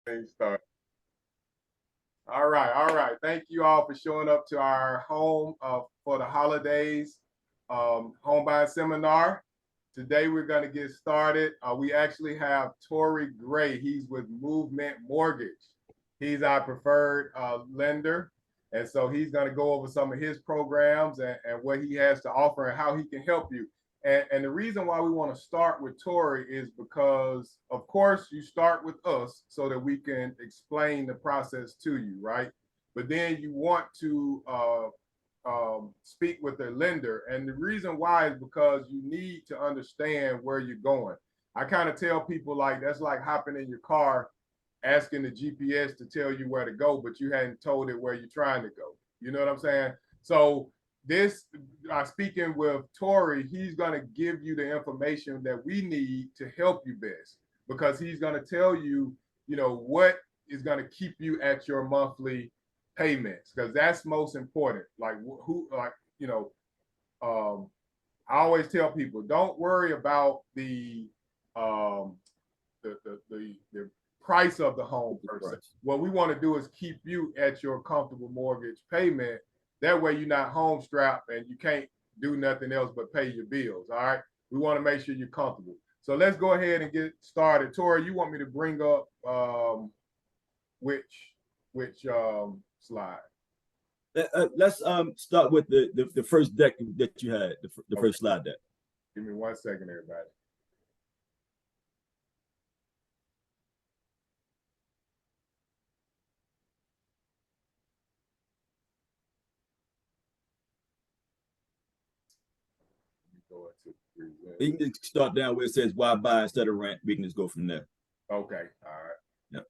Start. All right, all right. Thank you all for showing up to our home for the holidays home buying seminar. Today we're going to get started. We actually have Tory Gray. He's with Movement Mortgage. He's our preferred lender. And so he's going to go over some of his programs and what he has to offer and how he can help you. And the reason why we want to start with Tory is because, of course, you start with us so that we can explain the process to you, right? But then you want to speak with the lender. And the reason why is because you need to understand where you're going. I kind of tell people like that's like hopping in your car, asking the GPS to tell you where to go, but you hadn't told it where you're trying to go. You know what I'm saying? So this, speaking with Tory, he's going to give you the information that we need to help you best, because he's going to tell you, you know, what is going to keep you at your monthly payments, because that's most important. Like I always tell people, don't worry about the price of the home per se. What we want to do is keep you at your comfortable mortgage payment. That way you're not home strapped and you can't do nothing else but pay your bills. All right. We want to make sure you're comfortable. So let's go ahead and get started. Tori, you want me to bring up which slide? Let's start with the first deck that you had, the first slide deck. Give me 1 second, everybody. You can just start down where it says why buy instead of rent. We can just go from there. Okay. All right. Yep.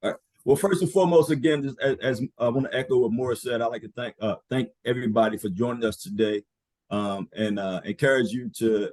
All right. Well, first and foremost, again, just as I want to echo what Morris said, I'd like to thank everybody for joining us today, and encourage you to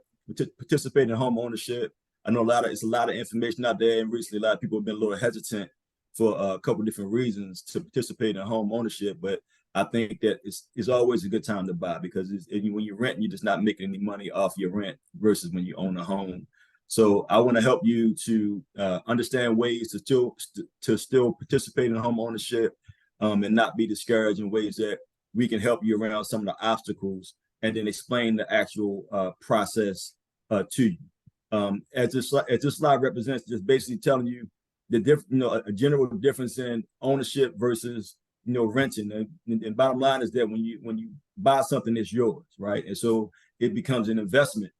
participate in home ownership. I know it's a lot of information out there, and recently a lot of people have been a little hesitant for a couple of different reasons to participate in home ownership, but I think that it's always a good time to buy, because when you rent, you're just not making any money off your rent versus when you own a home. So I want to help you to understand ways to still participate in home ownership, and not be discouraged, in ways that we can help you around some of the obstacles, and then explain the actual process to you. As this slide represents, just basically telling you a general difference in ownership versus renting. And bottom line is that when you buy something, it's yours, right? And so it becomes an investment,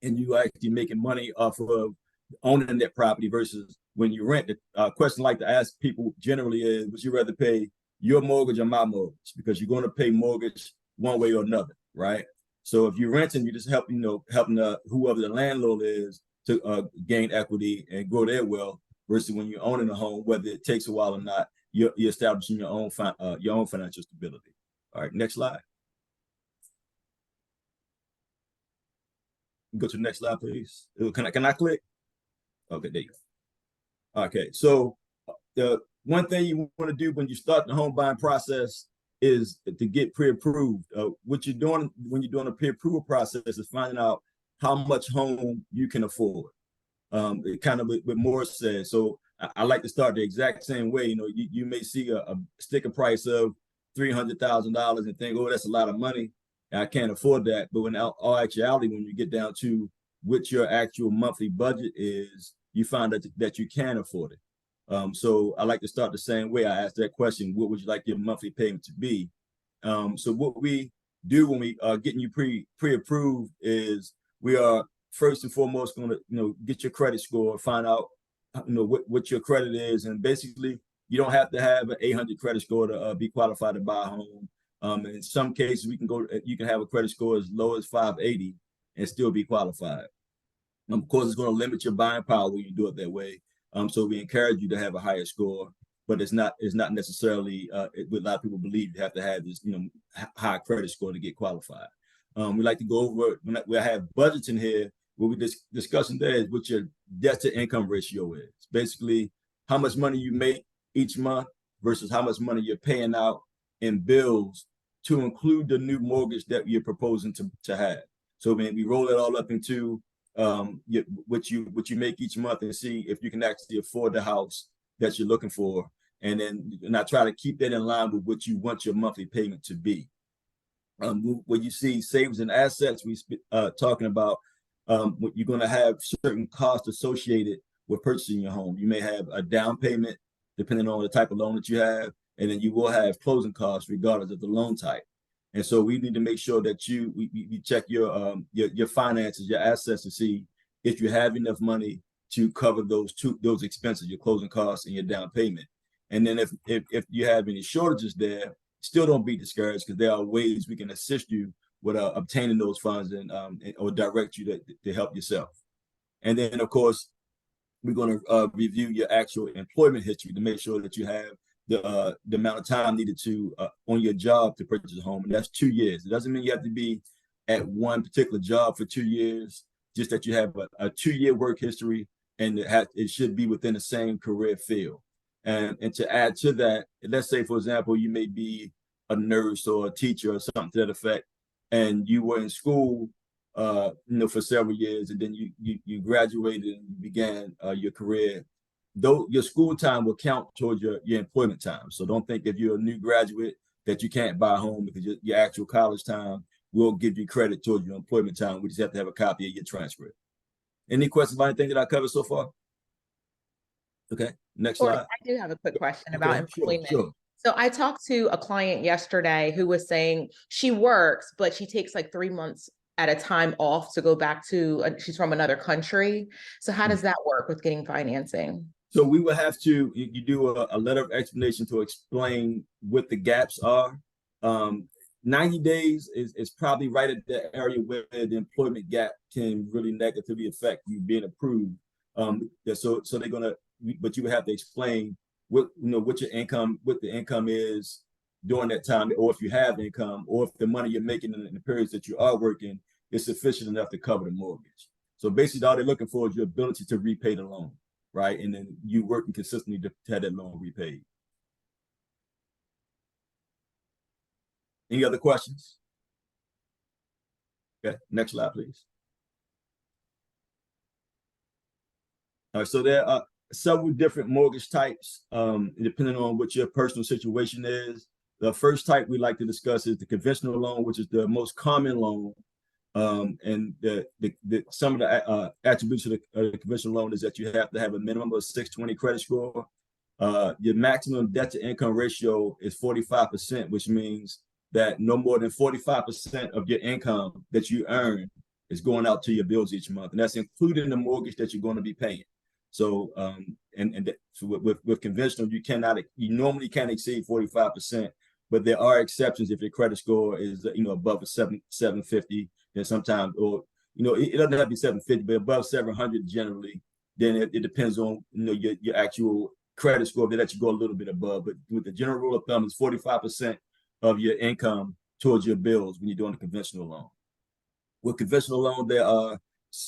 and you actually making money off of owning that property versus when you rent. The question I like to ask people generally is, would you rather pay your mortgage or my mortgage? Because you're going to pay mortgage one way or another, right? So if you're renting, you just helping whoever the landlord is to gain equity and grow their wealth, versus when you're owning a home, whether it takes a while or not, you're establishing your own financial stability. All right, next slide. Go to the next slide, please. Can I click? Okay, there you go. Okay, so the one thing you want to do when you start the home buying process is to get pre-approved. What you're doing when you're doing a pre-approval process is finding out how much home you can afford. It kind of what Morris said. So I like to start the exact same way. You may see a sticker price of $300,000 and think, oh, that's a lot of money, I can't afford that. But when all actuality, when you get down to what your actual monthly budget is, you find that you can afford it. So I like to start the same way. I asked that question: what would you like your monthly payment to be? So what we do when we are getting you pre-approved is we are first and foremost going to get your credit score, find out what your credit is, and basically you don't have to have an 800 credit score to be qualified to buy a home. In some cases, you can have a credit score as low as 580 and still be qualified. Of course, it's going to limit your buying power when you do it that way. So we encourage you to have a higher score, but it's not necessarily what a lot of people believe you have to have this high credit score to get qualified. We like to go over we have budgets in here. What we discussing there is what your debt to income ratio is. Basically, how much money you make each month versus how much money you're paying out in bills to include the new mortgage that you're proposing to have. So when we roll it all up into what you make each month and see if you can actually afford the house that you're looking for, and then I try to keep that in line with what you want your monthly payment to be. When you see savings and assets, we talking about you're going to have certain costs associated with purchasing your home. You may have a down payment depending on the type of loan that you have, and then you will have closing costs regardless of the loan type. And so we need to make sure that you check your finances, your assets, to see if you have enough money to cover those expenses, your closing costs and your down payment. And then if you have any shortages there, still don't be discouraged, because there are ways we can assist you with obtaining those funds and or direct you to help yourself. And then, of course, we're going to review your actual employment history to make sure that you have the amount of time needed to on your job to purchase a home, and that's 2 years. It doesn't mean you have to be at one particular job for 2 years, just that you have a 2-year work history, and it should be within the same career field. And to add to that, let's say, for example, you may be a nurse or a teacher or something to that effect, and you were in school for several years, and then you graduated and began your career. Though your school time will count towards your employment time. So don't think if you're a new graduate that you can't buy a home, because your actual college time will give you credit towards your employment time. We just have to have a copy of your transcript. Any questions about anything that I covered so far? Okay, next slide. I do have a quick question about employment. Sure. So I talked to a client yesterday who was saying she works, but she takes like 3 months at a time off to go back to, she's from another country. So how does that work with getting financing? So we will have to, you do a letter of explanation to explain what the gaps are. 90 days is probably right at the area where the employment gap can really negatively affect you being approved. So they're gonna, but you would have to explain what your income, what the income is during that time, or if you have income, or if the money you're making in the periods that you are working is sufficient enough to cover the mortgage. So basically, all they're looking for is your ability to repay the loan, right? And then you working consistently to have that loan repaid. Any other questions? Okay, next slide, please. All right, so there are several different mortgage types, depending on what your personal situation is. The first type we like to discuss is the conventional loan, which is the most common loan. And some of the attributes of the conventional loan is that you have to have a minimum of 620 credit score. Your maximum debt to income ratio is 45%, which means that no more than 45% of your income that you earn is going out to your bills each month, and that's including the mortgage that you're going to be paying. So, so with conventional, you normally can't exceed 45%, but there are exceptions if your credit score is above a 750. Then sometimes, or it doesn't have to be 750, but above 700 generally. Then it depends on your actual credit score. They let you go a little bit above, but with the general rule of thumb is 45% of your income towards your bills when you're doing a conventional loan. With conventional loan, there are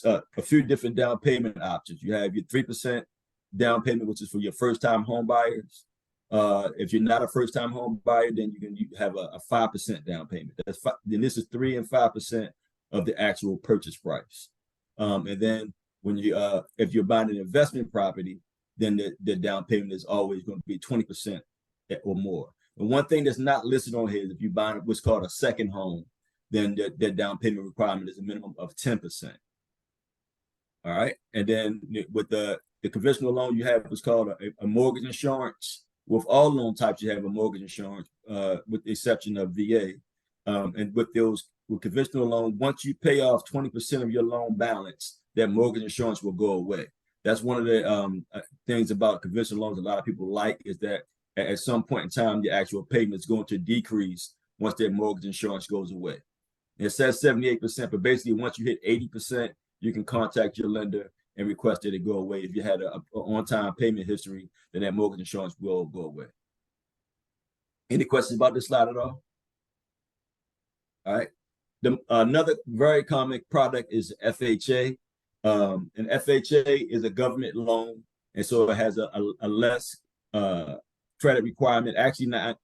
a few different down payment options. You have your 3% down payment, which is for your first-time home buyers. If you're not a first-time home buyer, then you have a 5% down payment. Then this is 3 and 5% of the actual purchase price. And then when if you're buying an investment property, then the down payment is always going to be 20% or more. And one thing that's not listed on here is if you buy what's called a second home, then the down payment requirement is a minimum of 10%. All right. And then with the conventional loan, you have what's called a mortgage insurance. With all loan types, you have a mortgage insurance, with the exception of VA. And with conventional loan, once you pay off 20% of your loan balance, that mortgage insurance will go away. That's one of the things about conventional loans a lot of people like, is that at some point in time, the actual payment is going to decrease once that mortgage insurance goes away. It says 78%, but basically once you hit 80%, you can contact your lender and request that it go away. If you had an on-time payment history, then that mortgage insurance will go away. Any questions about this slide at all? All right. Another very common product is FHA. And FHA is a government loan, and so it has a less credit requirement. Actually, not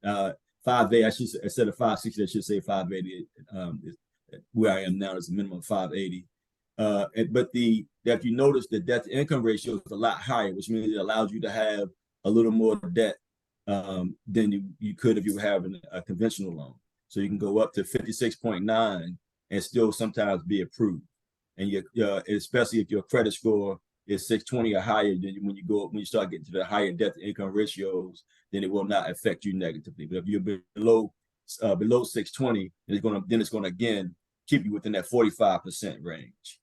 580. I should, instead of 560, I should say 580. Where I am now is a minimum of 580. But that you notice the debt to income ratio is a lot higher, which means it allows you to have a little more debt than you could if you were having a conventional loan. So you can go up to 56.9 and still sometimes be approved. And especially if your credit score is 620 or higher, then when you start getting to the higher debt to income ratios, then it will not affect you negatively. But if you're below 620, it's gonna again keep you within that 45% range.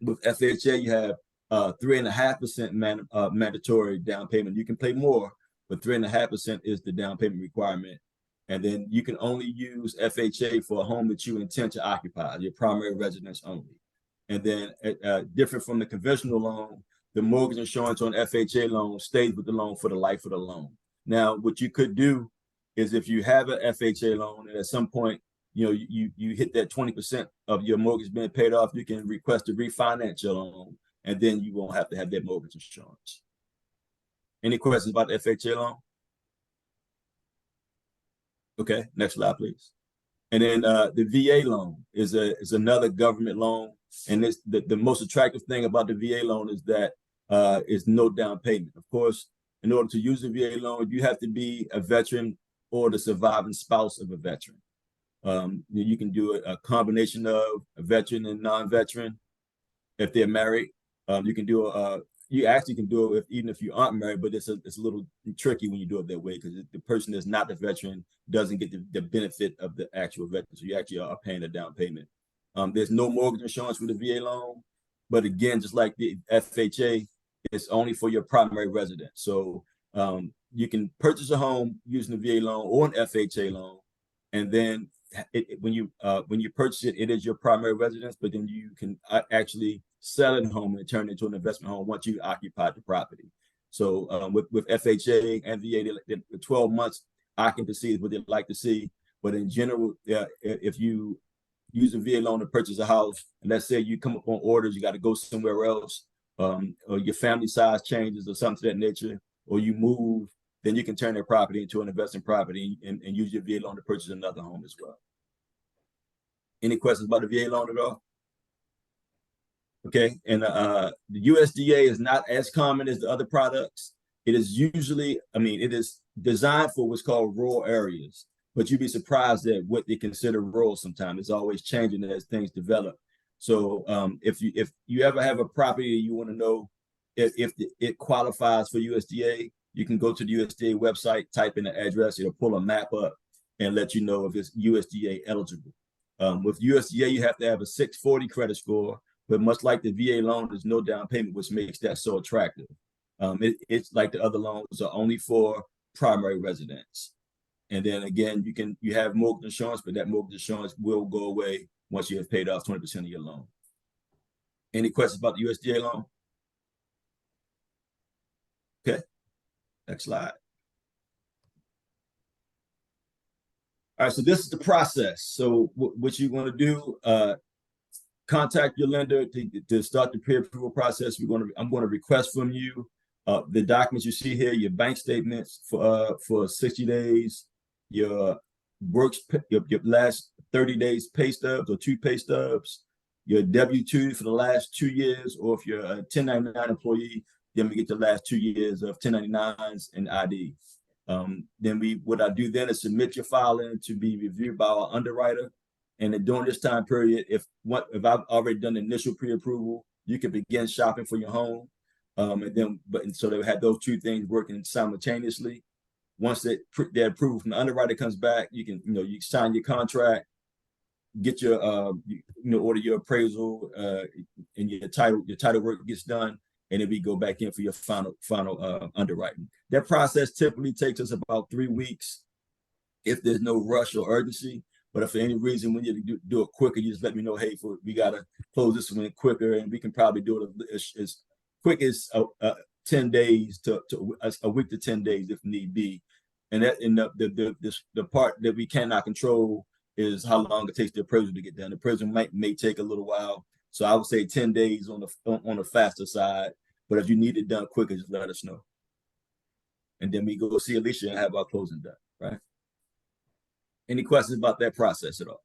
With FHA, you have 3.5% mandatory down payment. You can pay more, but 3.5% is the down payment requirement. And then you can only use FHA for a home that you intend to occupy, your primary residence only. And then different from the conventional loan, the mortgage insurance on FHA loan stays with the loan for the life of the loan. Now, what you could do is if you have an FHA loan and at some point, you hit that 20% of your mortgage being paid off, you can request to refinance your loan, and then you won't have to have that mortgage insurance. Any questions about the FHA loan? Okay, next slide, please. And then the VA loan is another government loan, and it's the most attractive thing about the VA loan is that is no down payment. Of course, in order to use the VA loan, you have to be a veteran or the surviving spouse of a veteran. You can do a combination of a veteran and non-veteran. If they're married, you can do you actually can do it even if you aren't married, but it's a little tricky when you do it that way because the person that's not the veteran doesn't get the benefit of the actual veteran. So you actually are paying a down payment. There's no mortgage insurance for the VA loan, but again, just like the FHA, it's only for your primary residence. So you can purchase a home using the VA loan or an FHA loan, and then when you purchase it, it is your primary residence, but then you can actually sell it home and turn it into an investment home once you occupy the property. So with FHA and VA, the 12 months occupancy is what they like to see. But in general, if you use a VA loan to purchase a house, and let's say you come up on orders, you got to go somewhere else, or your family size changes or something to that nature, or you move, then you can turn that property into an investment property and use your VA loan to purchase another home as well. Any questions about the VA loan at all? Okay, and the USDA is not as common as the other products. It is usually, it is designed for what's called rural areas, but you'd be surprised at what they consider rural sometimes. It's always changing as things develop. So if you ever have a property you want to know if it qualifies for USDA, you can go to the USDA website, type in the address, it'll pull a map up and let you know if it's USDA eligible. With USDA, you have to have a 640 credit score, but much like the VA loan, there's no down payment, which makes that so attractive. It's like the other loans are only for primary residents. And then again, you have mortgage insurance, but that mortgage insurance will go away once you have paid off 20% of your loan. Any questions about the USDA loan? Okay, next slide. All right, so this is the process. So what you want to do, contact your lender to start the pre-approval process. I'm going to request from you the documents you see here, your bank statements for 60 days, your last 30 days pay stubs or 2 pay stubs, your W-2 for the last 2 years, or if you're a 1099 employee, then we get the last 2 years of 1099s and ID. Then what I do then is submit your filing to be reviewed by our underwriter. And then during this time period, if I've already done the initial pre-approval, you can begin shopping for your home. So they had those 2 things working simultaneously. Once their approval from the underwriter comes back, you can you sign your contract, get your order your appraisal, and your title work gets done, and then we go back in for your final underwriting. That process typically takes us about 3 weeks if there's no rush or urgency. But if for any reason we need to do it quicker, you just let me know, hey, we got to close this one quicker, and we can probably do it as quick as 10 days to a week to 10 days if need be. And the part that we cannot control is how long it takes the appraisal to get done. The appraisal may take a little while. So I would say 10 days on the faster side. But if you need it done quicker, just let us know. And then we go see Alicia and have our closing done, right? Any questions about that process at all?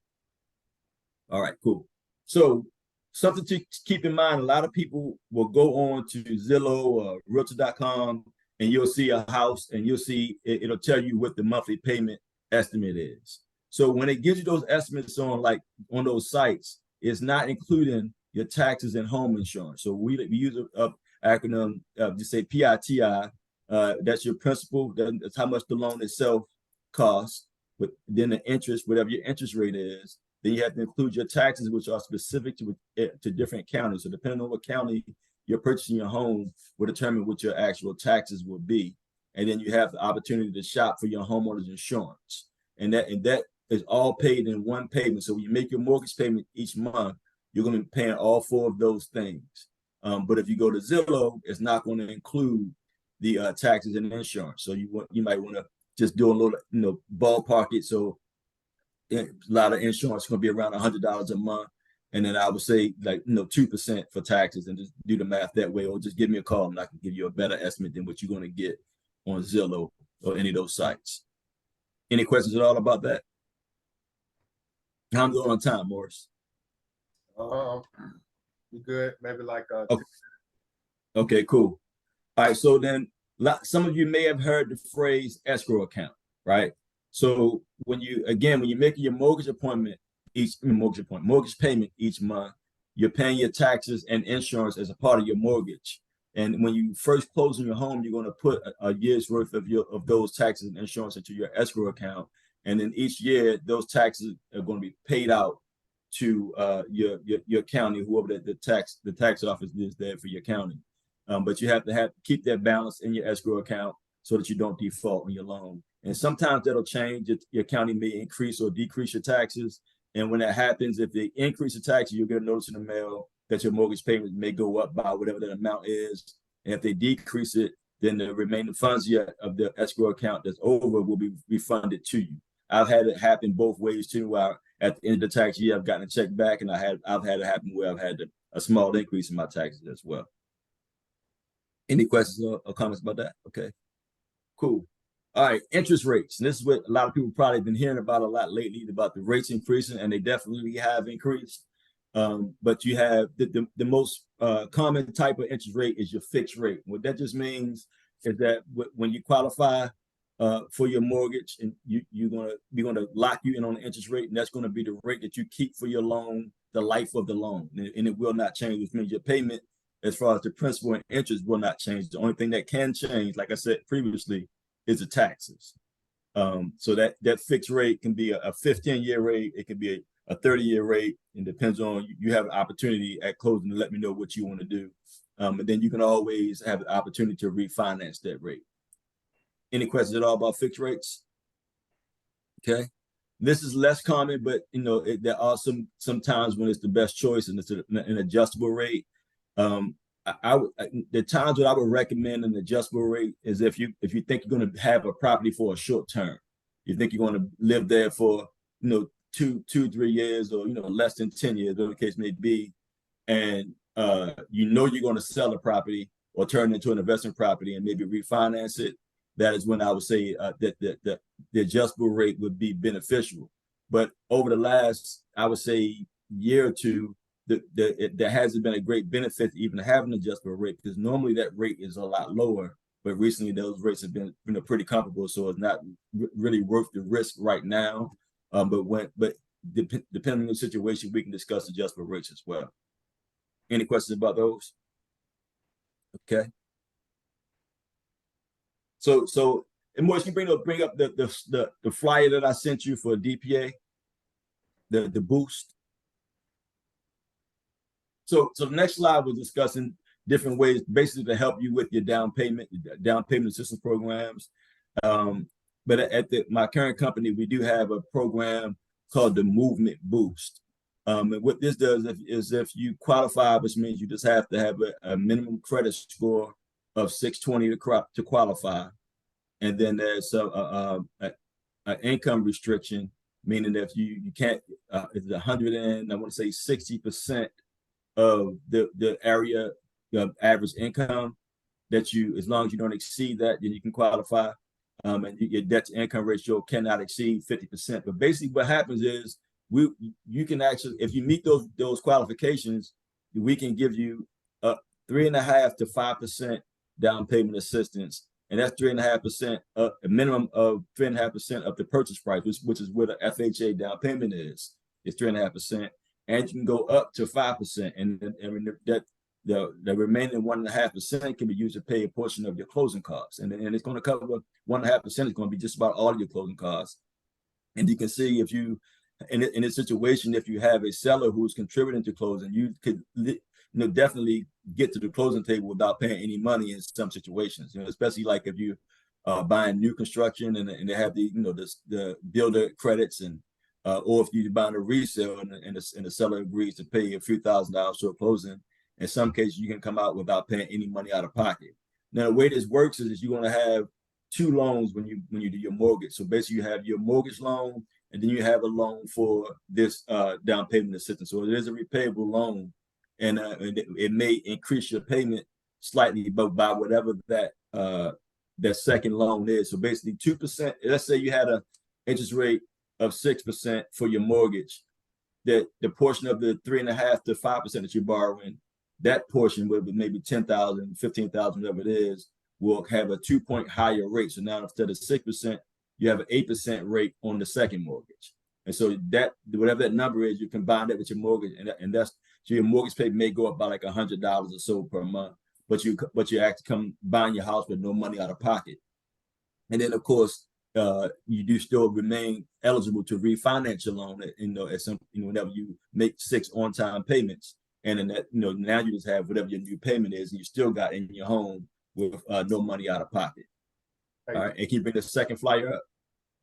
All right, cool. So something to keep in mind, a lot of people will go on to Zillow or Realtor.com and you'll see a house and you'll see it'll tell you what the monthly payment estimate is. So when it gives you those estimates on those sites, it's not including your taxes and home insurance. So we use a acronym, just say PITI. That's your principal. That's how much the loan itself costs. But then the interest, whatever your interest rate is, then you have to include your taxes, which are specific to different counties. So depending on what county you're purchasing your home will determine what your actual taxes will be. And then you have the opportunity to shop for your homeowner's insurance. And that is all paid in one payment. So when you make your mortgage payment each month, you're going to be paying all four of those things. But if you go to Zillow, it's not going to include the taxes and insurance. So you might want to just do a little, ballpark it. So a lot of insurance is going to be around $100 a month. And then I would say 2% for taxes, and just do the math that way, or just give me a call and I can give you a better estimate than what you're going to get on Zillow or any of those sites. Any questions at all about that? How I'm doing on time, Morris? You good? Maybe like Okay, cool. All right, so then some of you may have heard the phrase escrow account, right? So when you're making your mortgage payment each month, you're paying your taxes and insurance as a part of your mortgage. And when you first close on your home, you're going to put a year's worth of those taxes and insurance into your escrow account. And then each year, those taxes are going to be paid out to your county, whoever the tax office is there for your county. But you have to keep that balance in your escrow account so that you don't default on your loan. And sometimes that'll change. Your county may increase or decrease your taxes. And when that happens, if they increase the taxes, you'll get a notice in the mail that your mortgage payment may go up by whatever that amount is. And if they decrease it, then the remaining funds of the escrow account that's over will be refunded to you. I've had it happen both ways too, where at the end of the tax year, I've gotten a check back, and I've had it happen where I've had a small increase in my taxes as well. Any questions or comments about that? Okay, cool. All right, interest rates. And this is what a lot of people probably been hearing about a lot lately, about the rates increasing, and they definitely have increased. But you have the most common type of interest rate is your fixed rate. What that just means is that when you qualify for your mortgage, and we're going to lock you in on the interest rate, and that's going to be the rate that you keep for your loan, the life of the loan, and it will not change, which means your payment as far as the principal and interest will not change. The only thing that can change, like I said previously, is the taxes. So that fixed rate can be a 15-year rate, it can be a 30-year rate, and depends on, you have an opportunity at closing to let me know what you want to do. And then you can always have the opportunity to refinance that rate. Any questions at all about fixed rates? Okay. This is less common, but there are some times when it's the best choice, and it's an adjustable rate. The times that I would recommend an adjustable rate is if you think you're going to have a property for a short term, you think you're going to live there for 2, 3 years, or less than 10 years, whatever the case may be, and you're going to sell the property or turn it into an investment property and maybe refinance it. That is when I would say that the adjustable rate would be beneficial. But over the last, I would say, year or two, there hasn't been a great benefit to even have an adjustable rate, because normally that rate is a lot lower. But recently those rates have been pretty comparable, so it's not really worth the risk right now. But depending on the situation, we can discuss adjustable rates as well. Any questions about those? Okay. So and Morris, can you bring up the flyer that I sent you for DPA, the boost. So the next slide was discussing different ways, basically, to help you with your down payment assistance programs. But at my current company, we do have a program called the Movement Boost. And what this does is if you qualify, which means you just have to have a minimum credit score of 620 to qualify. And then there's an income restriction, meaning that you can't, it's 100 and I want to say 60% of the area of average income that as long as you don't exceed that, then you can qualify. And your debt to income ratio cannot exceed 50%. But basically what happens is you can actually, if you meet those qualifications, we can give you 3.5% to 5% down payment assistance, and that's 3.5%, a minimum of 3.5% of the purchase price, which is what an FHA down payment is. It's 3.5%, and you can go up to 5%, and that the remaining 1.5% can be used to pay a portion of your closing costs, and it's going to cover 1.5% is going to be just about all of your closing costs. And you can see if you in a situation, if you have a seller who's contributing to closing, you could definitely get to the closing table without paying any money in some situations. Especially like if you buying new construction and they have the builder credits, and or if you're buying a resale and the seller agrees to pay a few $1,000s to a closing. In some cases, you can come out without paying any money out of pocket. Now, the way this works is you're going to have two loans when you do your mortgage. So basically, you have your mortgage loan, and then you have a loan for this down payment assistance. So it is a repayable loan, and it may increase your payment slightly, but by whatever that second loan is. So basically, 2%. Let's say you had an interest rate of 6% for your mortgage. That the portion of the 3.5% to 5% that you're borrowing, that portion will be maybe 10,000, 15,000, whatever it is, will have a 2-point higher rate. So now instead of 6%, you have an 8% rate on the second mortgage. And so that whatever that number is, you combine that with your mortgage, and that's so your mortgage payment may go up by like $100 or so per month, but you actually come buying your house with no money out of pocket. And then of course, you do still remain eligible to refinance your loan, at some whenever you make 6 on-time payments, and then that now you just have whatever your new payment is, and you still got in your home with no money out of pocket. All right, and can you bring the second flyer up?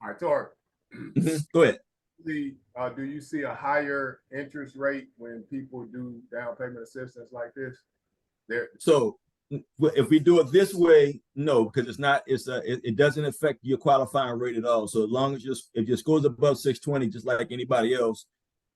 All right, Tori. Go ahead. Do you see a higher interest rate when people do down payment assistance like this? So if we do it this way, no, because it doesn't affect your qualifying rate at all. So as long as if your score is above 620, just like anybody else,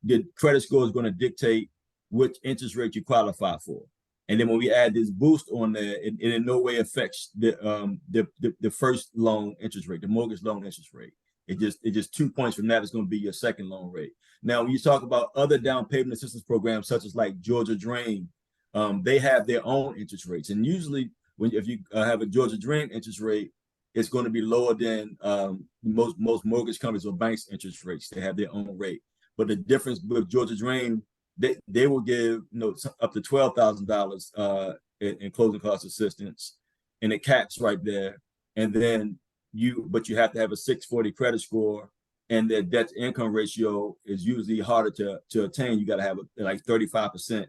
the credit score is going to dictate which interest rate you qualify for. And then when we add this boost on there, it in no way affects the first loan interest rate, the mortgage loan interest rate. It just 2 points from that is going to be your second loan rate. Now, when you talk about other down payment assistance programs, such as like Georgia Dream, they have their own interest rates. And usually if you have a Georgia Dream interest rate, it's going to be lower than most mortgage companies or banks interest rates. They have their own rate. But the difference with Georgia Dream, they will give up to $12,000 in closing cost assistance, and it caps right there. And then you have to have a 640 credit score, and the debt to income ratio is usually harder to attain. You got to have like 35%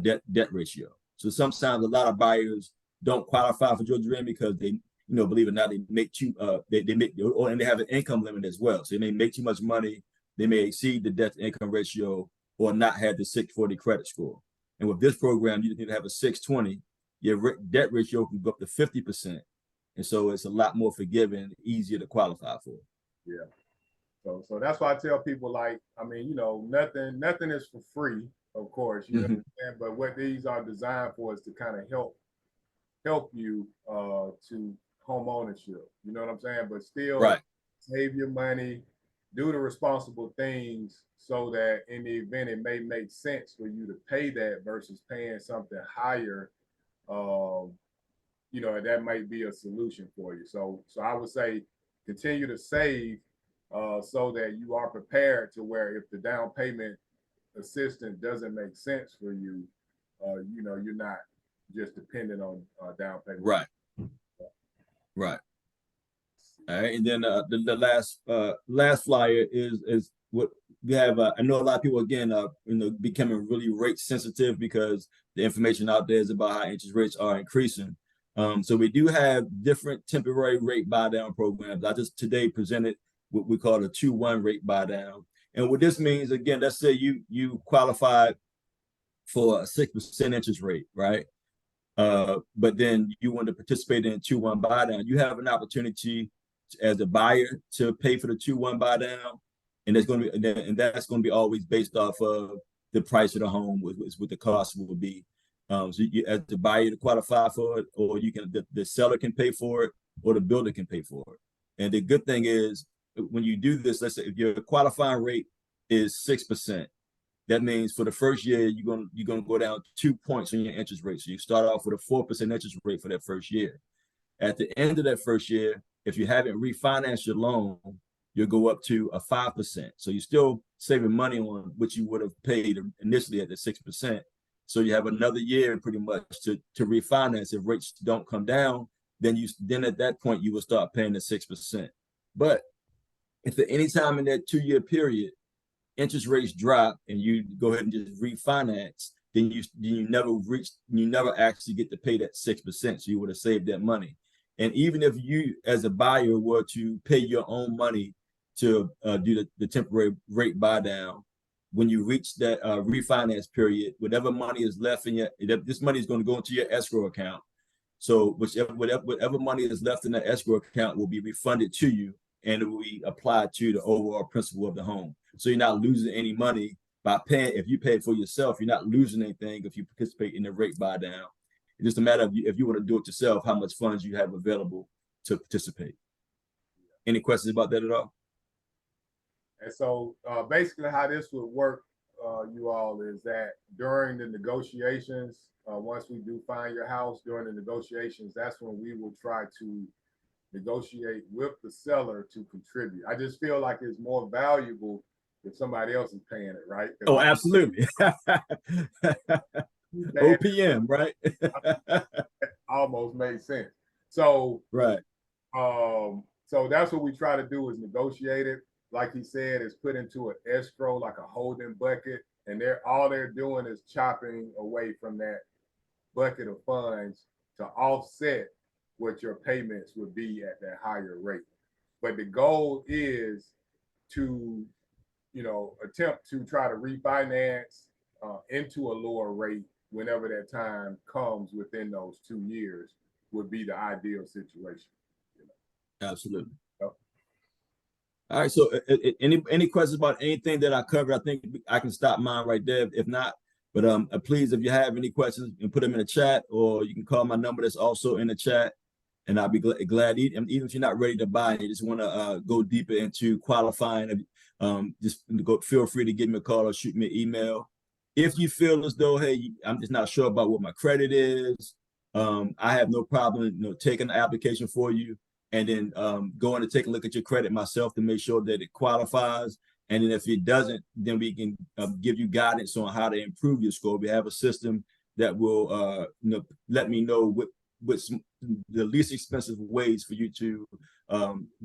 debt ratio. So sometimes a lot of buyers don't qualify for Georgia Dream because they believe it or not, they make and they have an income limit as well. So they may make too much money, they may exceed the debt to income ratio, or not have the 640 credit score. And with this program, you need to have a 620. Your debt ratio can go up to 50%. And so it's a lot more forgiving, easier to qualify for. Yeah. So that's why I tell people, nothing is for free, of course, you understand, but what these are designed for is to kind of help you to home ownership. You know what I'm saying? But still save your money, do the responsible things so that in the event it may make sense for you to pay that versus paying something higher, that might be a solution for you. So I would say continue to save so that you are prepared to where if the down payment assistance doesn't make sense for you, you're not just dependent on down payment. Right. All right, and then the last flyer is what we have. I know a lot of people again, becoming really rate sensitive because the information out there is about how interest rates are increasing. So we do have different temporary rate buy down programs. I just today presented what we call a 2-1 rate buy down, and what this means, again, let's say you qualified for a 6% interest rate, right? But then you want to participate in 2-1 buy down. You have an opportunity as a buyer to pay for the 2-1 buy down, and that's going to be always based off of the price of the home, what the cost will be. So you, as the buyer, to qualify for it, or you can the seller can pay for it, or the builder can pay for it. And the good thing is when you do this, let's say if your qualifying rate is 6%, that means for the first year, you're gonna go down 2 points on your interest rate. So you start off with a 4% interest rate for that first year. At the end of that first year, if you haven't refinanced your loan, you'll go up to a 5%. So you're still saving money on what you would have paid initially at the 6%. So you have another year pretty much to refinance. If rates don't come down, then at that point you will start paying the 6%. But if at any time in that 2-year period interest rates drop and you go ahead and just refinance, then you never actually get to pay that 6%. So you would have saved that money. And even if you as a buyer were to pay your own money to do the temporary rate buy down, when you reach that refinance period, whatever money is left this money is going to go into your escrow account. So whatever money is left in the escrow account will be refunded to you, and it will be applied to the overall principal of the home. So you're not losing any money by paying. If you pay for yourself, you're not losing anything if you participate in the rate buy down. It's just a matter of if you want to do it yourself, how much funds you have available to participate. Any questions about that at all? And so basically how this would work, you all, is that during the negotiations, once we do find your house, during the negotiations, that's when we will try to negotiate with the seller to contribute. I just feel like it's more valuable if somebody else is paying it, right? Oh, absolutely. OPM, right? Almost made sense. So right. So that's what we try to do, is negotiate it. Like he said, is put into an escrow, like a holding bucket, and all they're doing is chopping away from that bucket of funds to offset what your payments would be at that higher rate. But the goal is to, attempt to try to refinance into a lower rate whenever that time comes within those 2 years would be the ideal situation. Absolutely. Yep. All right. So any questions about anything that I covered? I think I can stop mine right there. If not, but please, if you have any questions, you can put them in the chat, or you can call my number that's also in the chat, and I'll be glad. Even if you're not ready to buy, you just want to go deeper into qualifying. Just feel free to give me a call or shoot me an email. If you feel as though, hey, I'm just not sure about what my credit is, I have no problem, taking the application for you, and then going to take a look at your credit myself to make sure that it qualifies. And then if it doesn't, then we can give you guidance on how to improve your score. We have a system that will let me know what's the least expensive ways for you to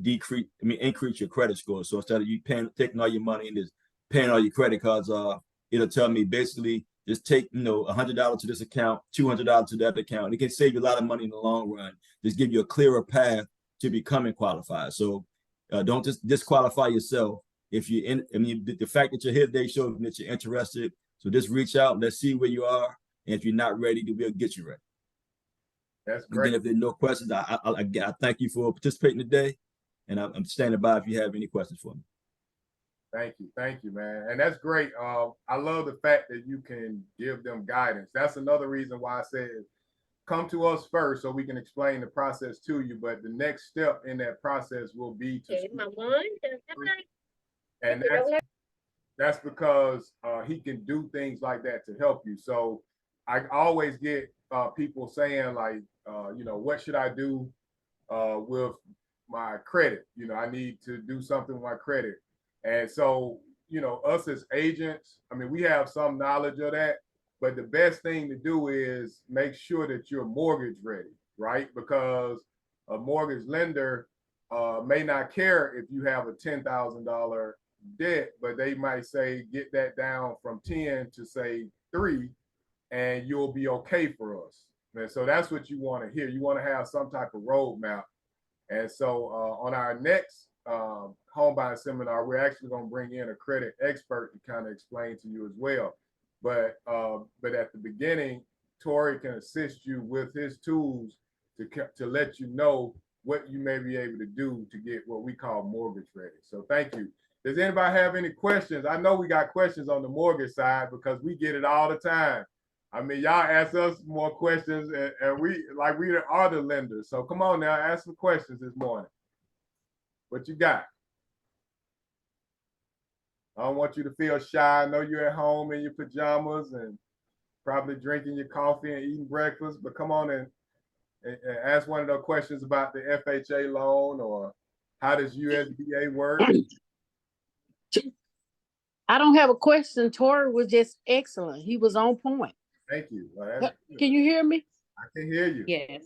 increase your credit score. So instead of you taking all your money and just paying all your credit cards off, it'll tell me basically just take $100 to this account, $200 to that account. It can save you a lot of money in the long run. Just give you a clearer path to becoming qualified. So don't just disqualify yourself. If you're the fact that you're here today shows that you're interested. So just reach out. Let's see where you are. And if you're not ready, we'll get you ready. That's great. Again, if there's no questions, I thank you for participating today. And I'm standing by if you have any questions for me. Thank you, man. And that's great. I love the fact that you can give them guidance. That's another reason why I said come to us first so we can explain the process to you. But the next step in that process will be to and that's because he can do things like that to help you. So I always get people saying like, what should I do with my credit? I need to do something with my credit. And so, us as agents, we have some knowledge of that, but the best thing to do is make sure that you're mortgage ready, right? Because a mortgage lender may not care if you have a $10,000 debt, but they might say, get that down from 10 to say 3, and you'll be okay for us. And so that's what you want to hear. You want to have some type of roadmap. And so on our next home buying seminar, we're actually going to bring in a credit expert to kind of explain to you as well. But at the beginning, Tori can assist you with his tools to let you know what you may be able to do to get what we call mortgage ready. So thank you. Does anybody have any questions? I know we got questions on the mortgage side because we get it all the time. Y'all ask us more questions, and we are the lenders. So come on now, ask some questions this morning. What you got? I don't want you to feel shy. I know you're at home in your pajamas and probably drinking your coffee and eating breakfast, but come on and ask one of those questions about the FHA loan, or how does USDA work? I don't have a question. Tori was just excellent. He was on point. Thank you. Well, Can you hear me? I can hear you. Yes.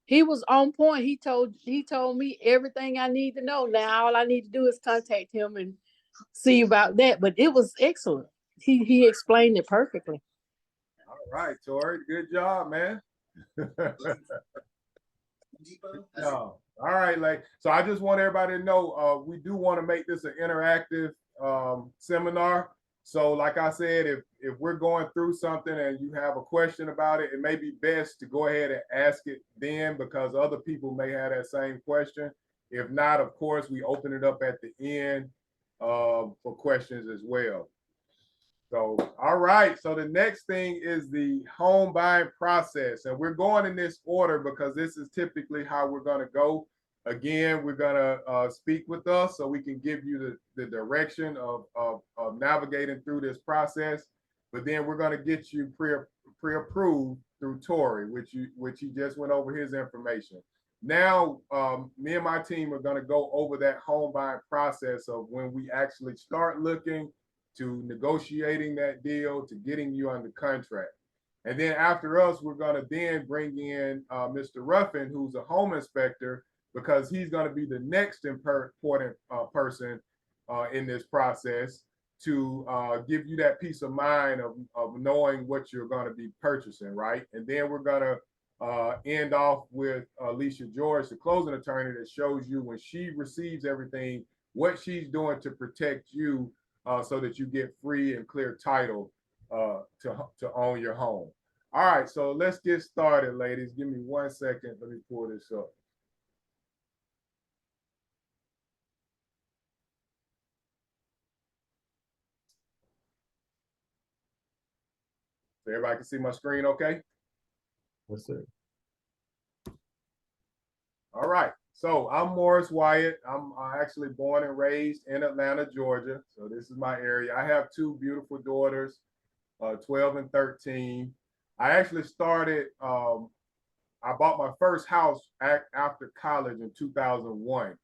He was on point. He told me everything I need to know. Now all I need to do is contact him and see about that. But it was excellent. He explained it perfectly. All right, Tori. Good job, man. Good job. All right, so I just want everybody to know we do want to make this an interactive seminar. So like I said, if we're going through something and you have a question about it, it may be best to go ahead and ask it then, because other people may have that same question. If not, of course, we open it up at the end for questions as well. So, all right. So the next thing is the home buying process. And we're going in this order because this is typically how we're going to go. Again, we're going to speak with us so we can give you the direction of navigating through this process. But then we're going to get you pre-approved through Tori, which he just went over his information. Now, me and my team are going to go over that home buying process of when we actually start looking, to negotiating that deal, to getting you under contract. And then after us, we're going to then bring in Mr. Ruffin, who's a home inspector, because he's going to be the next important person in this process to give you that peace of mind of knowing what you're going to be purchasing, right? And then we're going to end off with Alicia George, the closing attorney, that shows you when she receives everything, what she's doing to protect you so that you get free and clear title to own your home. All right, so let's get started, ladies. Give me 1 second. Let me pull this up. So everybody can see my screen okay? Yes, sir. All right, so I'm Morris Wyatt. I'm actually born and raised in Atlanta, Georgia. So this is my area. I have two beautiful daughters, 12 and 13. I actually started, I bought my first house after college in 2001.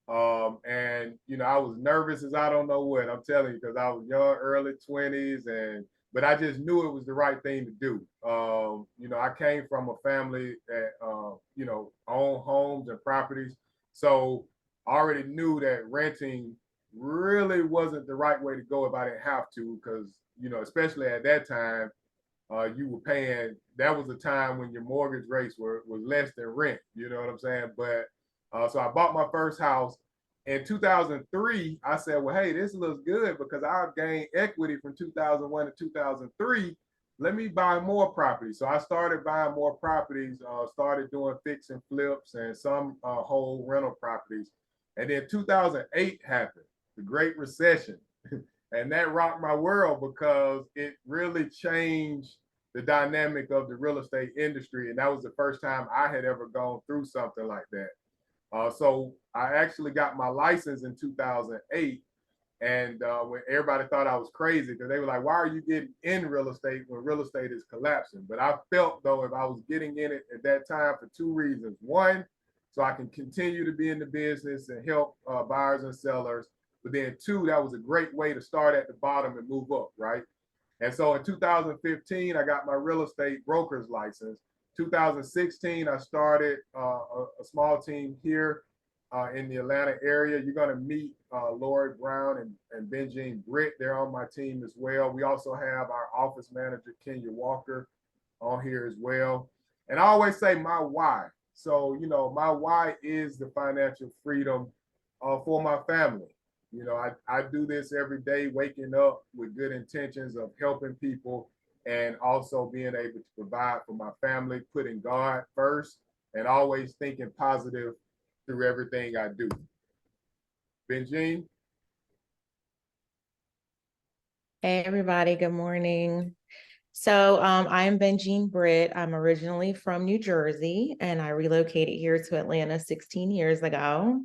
And I was nervous as I don't know what. I'm telling you, because I was young, early 20s, but I just knew it was the right thing to do. I came from a family that owned homes and properties, so I already knew that renting really wasn't the right way to go if I didn't have to, because especially at that time, you were paying. That was a time when your mortgage rates was less than rent. You know what I'm saying? But so I bought my first house in 2003. I said, well, hey, this looks good because I've gained equity from 2001 to 2003. Let me buy more properties. So I started buying more properties, started doing fix and flips and some whole rental properties. And then 2008 happened, the Great Recession. And that rocked my world because it really changed the dynamic of the real estate industry. And that was the first time I had ever gone through something like that. So I actually got my license in 2008. And when everybody thought I was crazy, because they were like, why are you getting in real estate when real estate is collapsing? But I felt, though, if I was getting in it at that time for two reasons. One, so I can continue to be in the business and help buyers and sellers. But then two, that was a great way to start at the bottom and move up, right? And so in 2015, I got my real estate broker's license. 2016, I started a small team here in the Atlanta area. You're going to meet Lori Brown and Benjean Britt. They're on my team as well. We also have our office manager, Kenya Walker, on here as well. And I always say my why. So, my why is the financial freedom for my family. I do this every day, waking up with good intentions of helping people and also being able to provide for my family, putting God first and always thinking positive through everything I do. Benjean? Hey, everybody. Good morning. So I'm Benjean Britt. I'm originally from New Jersey, and I relocated here to Atlanta 16 years ago.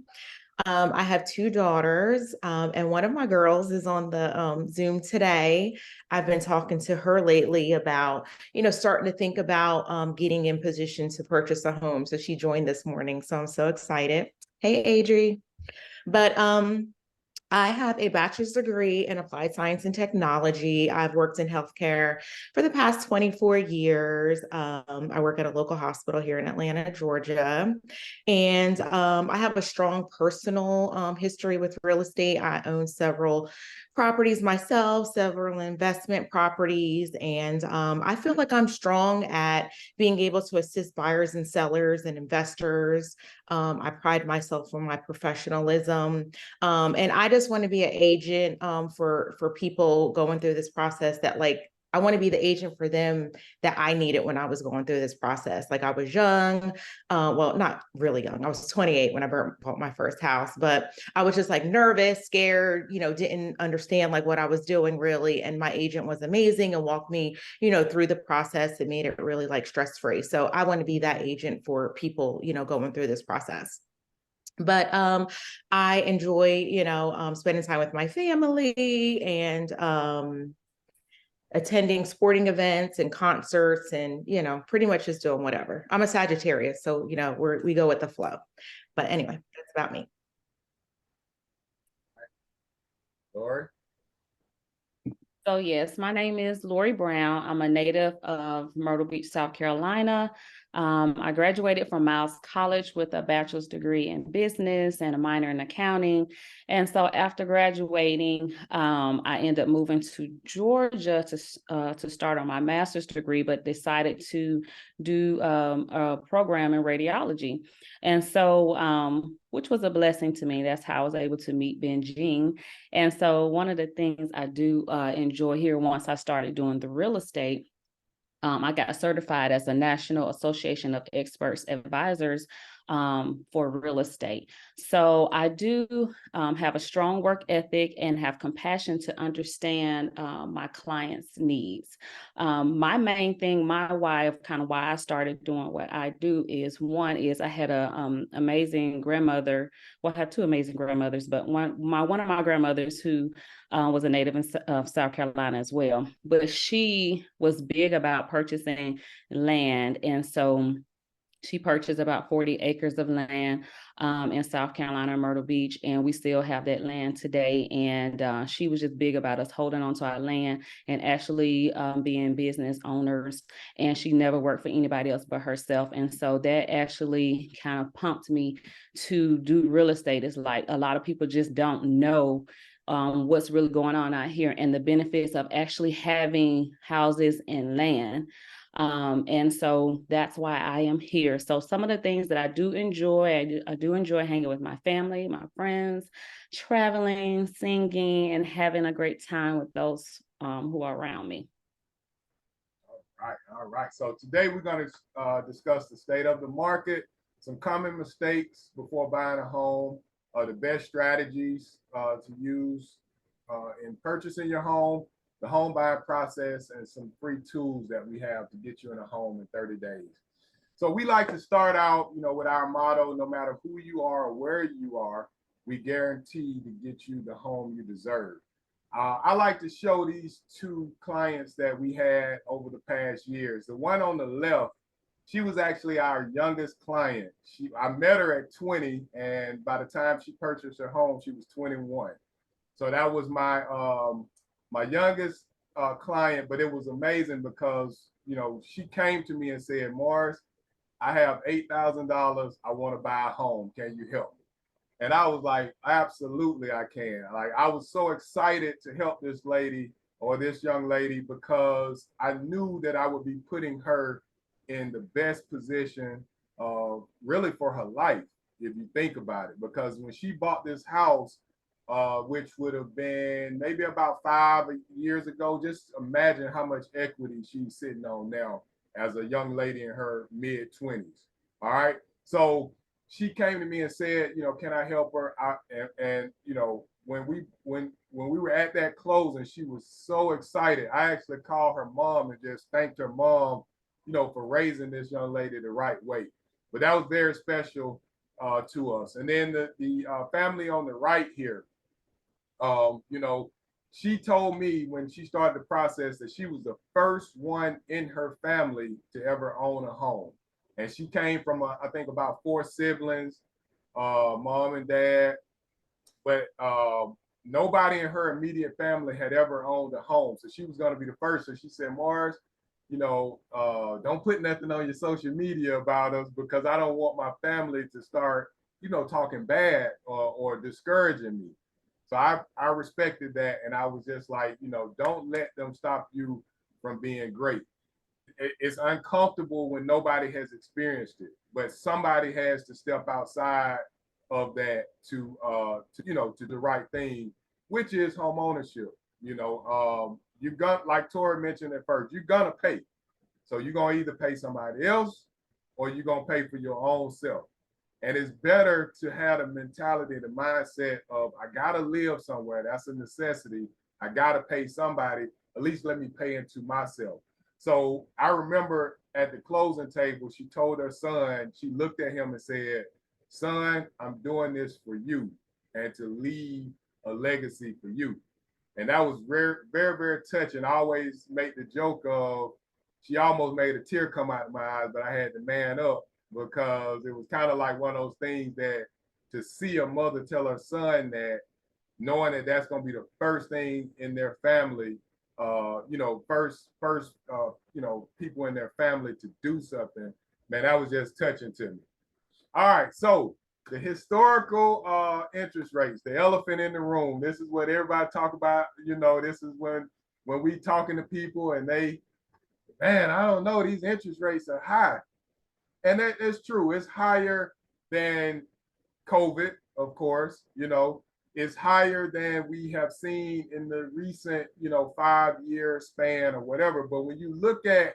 I have two daughters, and one of my girls is on the Zoom today. I've been talking to her lately about, starting to think about getting in position to purchase a home. So she joined this morning. So I'm so excited. Hey, Adri. But I have a bachelor's degree in applied science and technology. I've worked in healthcare for the past 24 years. I work at a local hospital here in Atlanta, Georgia. And I have a strong personal history with real estate. I own several properties myself, several investment properties. And I feel like I'm strong at being able to assist buyers and sellers and investors. I pride myself on my professionalism. And I just want to be an agent for people going through this process that I want to be the agent for them that I needed when I was going through this process. Like I was young, well, not really young. I was 28 when I bought my first house, but I was just like nervous, scared, didn't understand like what I was doing really. And my agent was amazing and walked me, through the process. It made it really like stress-free. So I want to be that agent for people, going through this process. But I enjoy, spending time with my family and attending sporting events and concerts and, pretty much just doing whatever. I'm a Sagittarius, so, we go with the flow. But anyway, that's about me. Lori? So yes, my name is Lori Brown. I'm a native of Myrtle Beach, South Carolina. I graduated from Miles College with a bachelor's degree in business and a minor in accounting. And so after graduating, I ended up moving to Georgia to start on my master's degree, but decided to do a program in radiology. And so, which was a blessing to me. That's how I was able to meet Benjing. And so one of the things I do enjoy here once I started doing the real estate, I got certified as a National Association of Experts Advisors for real estate. So I do have a strong work ethic and have compassion to understand my clients' needs. My main thing, my why of kind of why I started doing what I do is one is I had a amazing grandmother. Well, I have two amazing grandmothers, but one of my grandmothers who was a native of South Carolina as well, but she was big about purchasing land. And so she purchased about 40 acres of land in South Carolina, Myrtle Beach, and we still have that land today. And she was just big about us holding on to our land and actually being business owners. And she never worked for anybody else but herself. And so that actually kind of pumped me to do real estate. It's like a lot of people just don't know what's really going on out here and the benefits of actually having houses and land. And so that's why I am here. So some of the things that I do enjoy, I do enjoy hanging with my family, my friends, traveling, singing, and having a great time with those who are around me. All right. So today we're going to discuss the state of the market, some common mistakes before buying a home, the best strategies to use in purchasing your home, the home buying process, and some free tools that we have to get you in a home in 30 days. So we like to start out, with our motto: no matter who you are or where you are, we guarantee to get you the home you deserve. I like to show these two clients that we had over the past years. The one on the left, she was actually our youngest client. I met her at 20, and by the time she purchased her home, she was 21. So that was my youngest client, but it was amazing because, she came to me and said, Morris, I have $8,000. I want to buy a home. Can you help me? And I was like, absolutely, I can. Like, I was so excited to help this lady or this young lady because I knew that I would be putting her in the best position really for her life, if you think about it. Because when she bought this house, which would have been maybe about 5 years ago, just imagine how much equity she's sitting on now as a young lady in her mid-20s. All right. So she came to me and said, can I help her? And when we were at that closing, she was so excited. I actually called her mom and just thanked her mom, for raising this young lady the right way. But that was very special to us. And then the family on the right here, you know, she told me when she started the process that she was the first one in her family to ever own a home. And she came from, I think, about 4 siblings, mom and dad, but nobody in her immediate family had ever owned a home. So she was going to be the first. So she said, Mars, you know, don't put nothing on your social media about us because I don't want my family to start, you know, talking bad or discouraging me. So I respected that. And I was just like, you know, don't let them stop you from being great. It's uncomfortable when nobody has experienced it, but somebody has to step outside of that to you know, to the right thing, which is home ownership. You know, you're gonna, like Tori mentioned at first, you're gonna pay. So you're gonna either pay somebody else or you're gonna pay for your own self. And it's better to have the mentality, the mindset of I gotta live somewhere. That's a necessity. I gotta pay somebody. At least let me pay into myself. So I remember at the closing table, she told her son, she looked at him and said, son, I'm doing this for you and to leave a legacy for you. And that was very, very, very touching. I always make the joke of, she almost made a tear come out of my eyes, but I had to man up because it was kind of like one of those things that to see a mother tell her son that, knowing that that's going to be the first thing in their family, you know, first, you know, people in their family to do something, man, that was just touching to me. All right, so the historical interest rates, the elephant in the room. This is what everybody talk about. You know, this is when we talking to people and they, man, I don't know, these interest rates are high. And that is true. It's higher than COVID, of course, you know, it's higher than we have seen in the recent, you know, 5-year span or whatever. But when you look at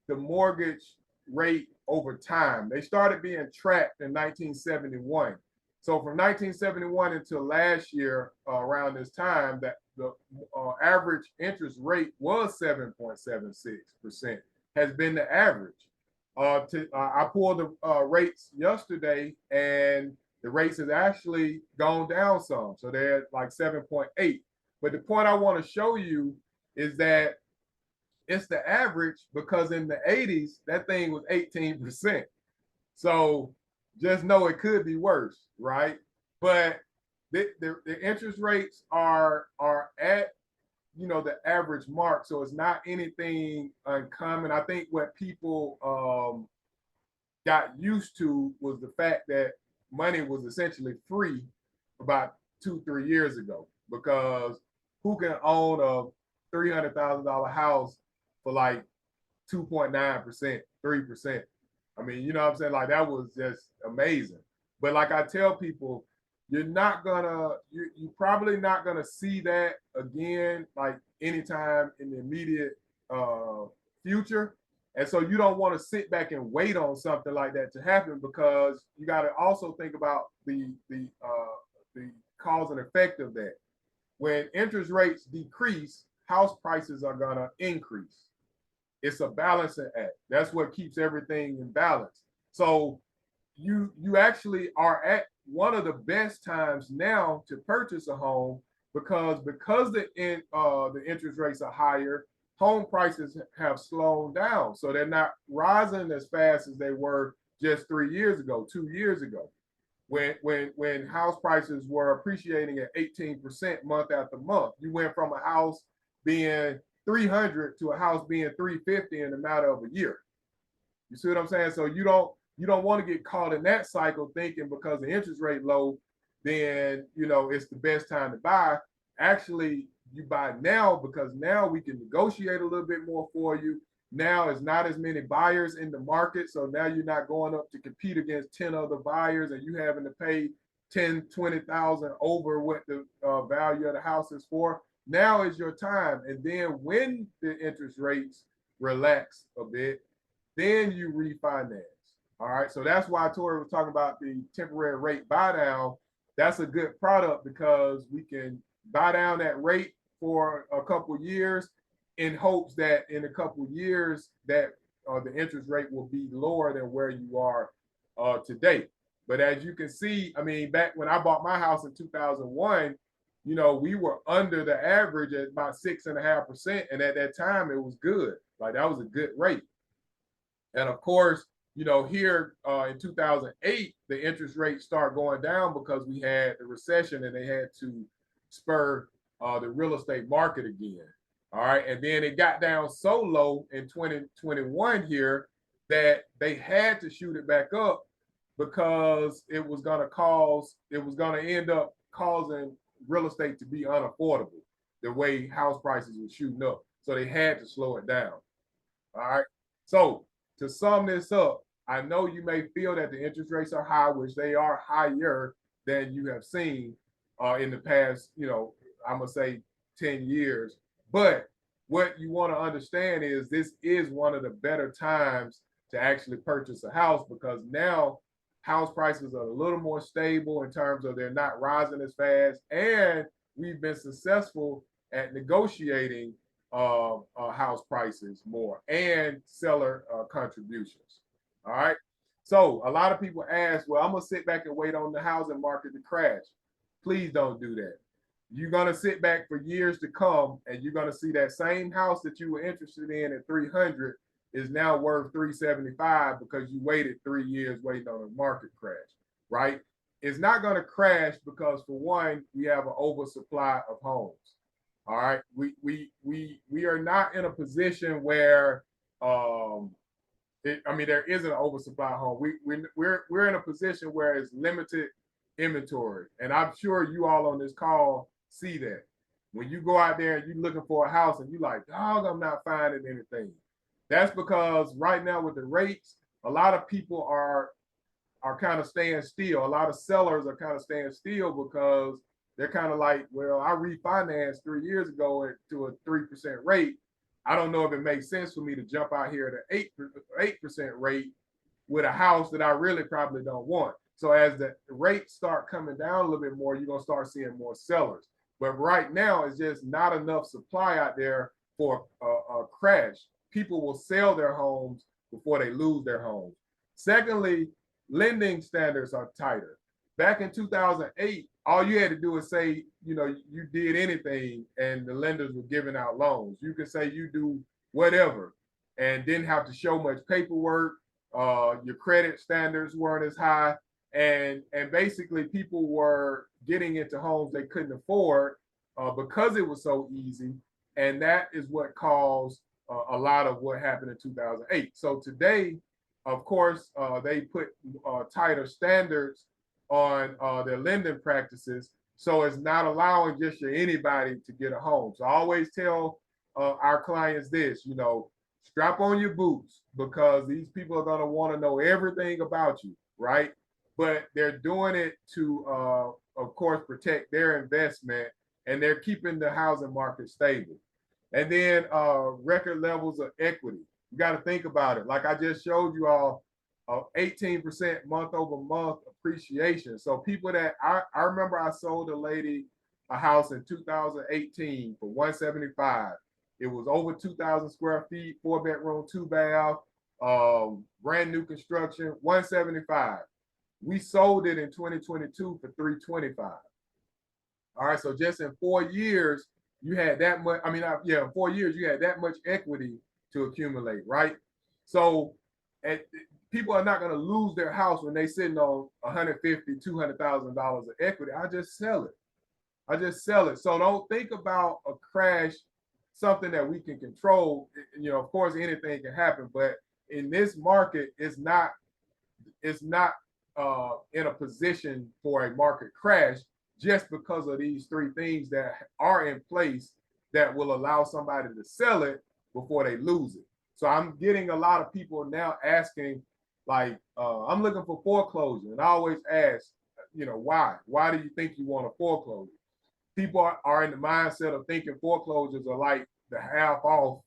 the mortgage rate over time, they started being tracked in 1971. So from 1971 until last year, around this time, that the average interest rate was 7.76%, has been the average. I pulled the rates yesterday, and the rates has actually gone down some. So they're at like 7.8. But the point I want to show you is that it's the average because in the 80s, that thing was 18%. So just know it could be worse, right? But the interest rates are at, you know, the average mark. So it's not anything uncommon. I think what people got used to was the fact that money was essentially free about 2-3 years ago, because who can own a $300,000 house for like 2.9%, 3%? I mean, you know what I'm saying? Like, that was just amazing. But like I tell people, you're probably not gonna see that again, like anytime in the immediate future. And so you don't want to sit back and wait on something like that to happen, because you got to also think about the cause and effect of that. When interest rates decrease, house prices are gonna increase. It's a balancing act. That's what keeps everything in balance. So you actually are at one of the best times now to purchase a home, because the interest rates are higher, home prices have slowed down. So they're not rising as fast as they were just 3 years ago, 2 years ago, when house prices were appreciating at 18% month after month. You went from a house being 300 to a house being 350 in a matter of a year. You see what I'm saying? So you don't want to get caught in that cycle thinking because the interest rate low, then, you know, it's the best time to buy. Actually, you buy now because now we can negotiate a little bit more for you. Now it's not as many buyers in the market. So now you're not going up to compete against 10 other buyers and you having to pay 10, 20,000 over what the value of the house is for. Now is your time. And then when the interest rates relax a bit, then you refinance. All right. So that's why Tori was talking about the temporary rate buy down. That's a good product because we can buy down that rate for a couple of years in hopes that in a couple of years that the interest rate will be lower than where you are today. But as you can see, I mean, back when I bought my house in 2001, you know, we were under the average at about 6.5%. And at that time, it was good. Like that was a good rate. And of course, you know, here in 2008, the interest rates start going down because we had the recession and they had to spur the real estate market again. All right. And then it got down so low in 2021 here that they had to shoot it back up because it was going to end up causing real estate to be unaffordable the way house prices were shooting up. So they had to slow it down. All right. So to sum this up, I know you may feel that the interest rates are high, which they are higher than you have seen in the past, you know, I'm going to say 10 years. But what you want to understand is this is one of the better times to actually purchase a house because now house prices are a little more stable in terms of they're not rising as fast. And we've been successful at negotiating house prices more and seller contributions. All right. So a lot of people ask, well, I'm going to sit back and wait on the housing market to crash. Please don't do that. You're going to sit back for years to come and you're going to see that same house that you were interested in at 300 is now worth 375 because you waited 3 years waiting on a market crash, right? It's not going to crash because for one, we have an oversupply of homes. All right, we are not in a position where I mean there is an oversupply home. We're in a position where it's limited inventory, and I'm sure you all on this call see that. When you go out there and you're looking for a house and you're like, dog, I'm not finding anything. That's because right now with the rates, a lot of people are kind of staying still. A lot of sellers are kind of staying still because they're kind of like, well, I refinanced 3 years ago to a 3% rate. I don't know if it makes sense for me to jump out here at an 8% rate with a house that I really probably don't want. So as the rates start coming down a little bit more, you're going to start seeing more sellers. But right now, it's just not enough supply out there for a crash. People will sell their homes before they lose their homes. Secondly, lending standards are tighter. Back in 2008, all you had to do is say, you know, you did anything and the lenders were giving out loans. You could say you do whatever and didn't have to show much paperwork. Your credit standards weren't as high. And basically people were getting into homes they couldn't afford because it was so easy. And that is what caused a lot of what happened in 2008. So today, of course, they put tighter standards on their lending practices. So it's not allowing just anybody to get a home. So I always tell our clients this, you know, strap on your boots because these people are going to want to know everything about you, right? But they're doing it to, of course, protect their investment and they're keeping the housing market stable. And then record levels of equity. You got to think about it. Like I just showed you all, 18% month over month appreciation. So people that I remember I sold a lady a house in 2018 for 175. It was over 2,000 square feet, 4-bedroom, 2-bath, brand new construction, 175. We sold it in 2022 for 325. All right, so just in 4 years, you had that much. I mean, in 4 years, you had that much equity to accumulate, right? So people are not going to lose their house when they sitting on $150,000, $200,000 of equity. I just sell it. So don't think about a crash, something that we can control. You know, of course, anything can happen, but in this market, it's not in a position for a market crash just because of these three things that are in place that will allow somebody to sell it before they lose it. So I'm getting a lot of people now asking, like, I'm looking for foreclosure. And I always ask, you know, why? Why do you think you want a foreclosure? People are in the mindset of thinking foreclosures are like the half off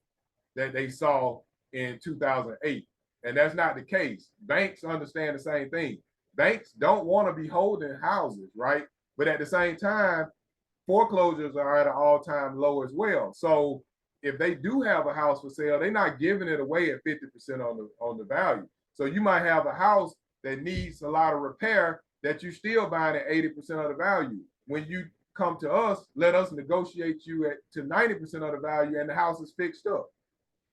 that they saw in 2008. And that's not the case. Banks understand the same thing. Banks don't want to be holding houses, right? But at the same time, foreclosures are at an all-time low as well. So if they do have a house for sale, they're not giving it away at 50% on the value. So you might have a house that needs a lot of repair that you still buying at 80% of the value. When you come to us, let us negotiate you to 90% of the value and the house is fixed up.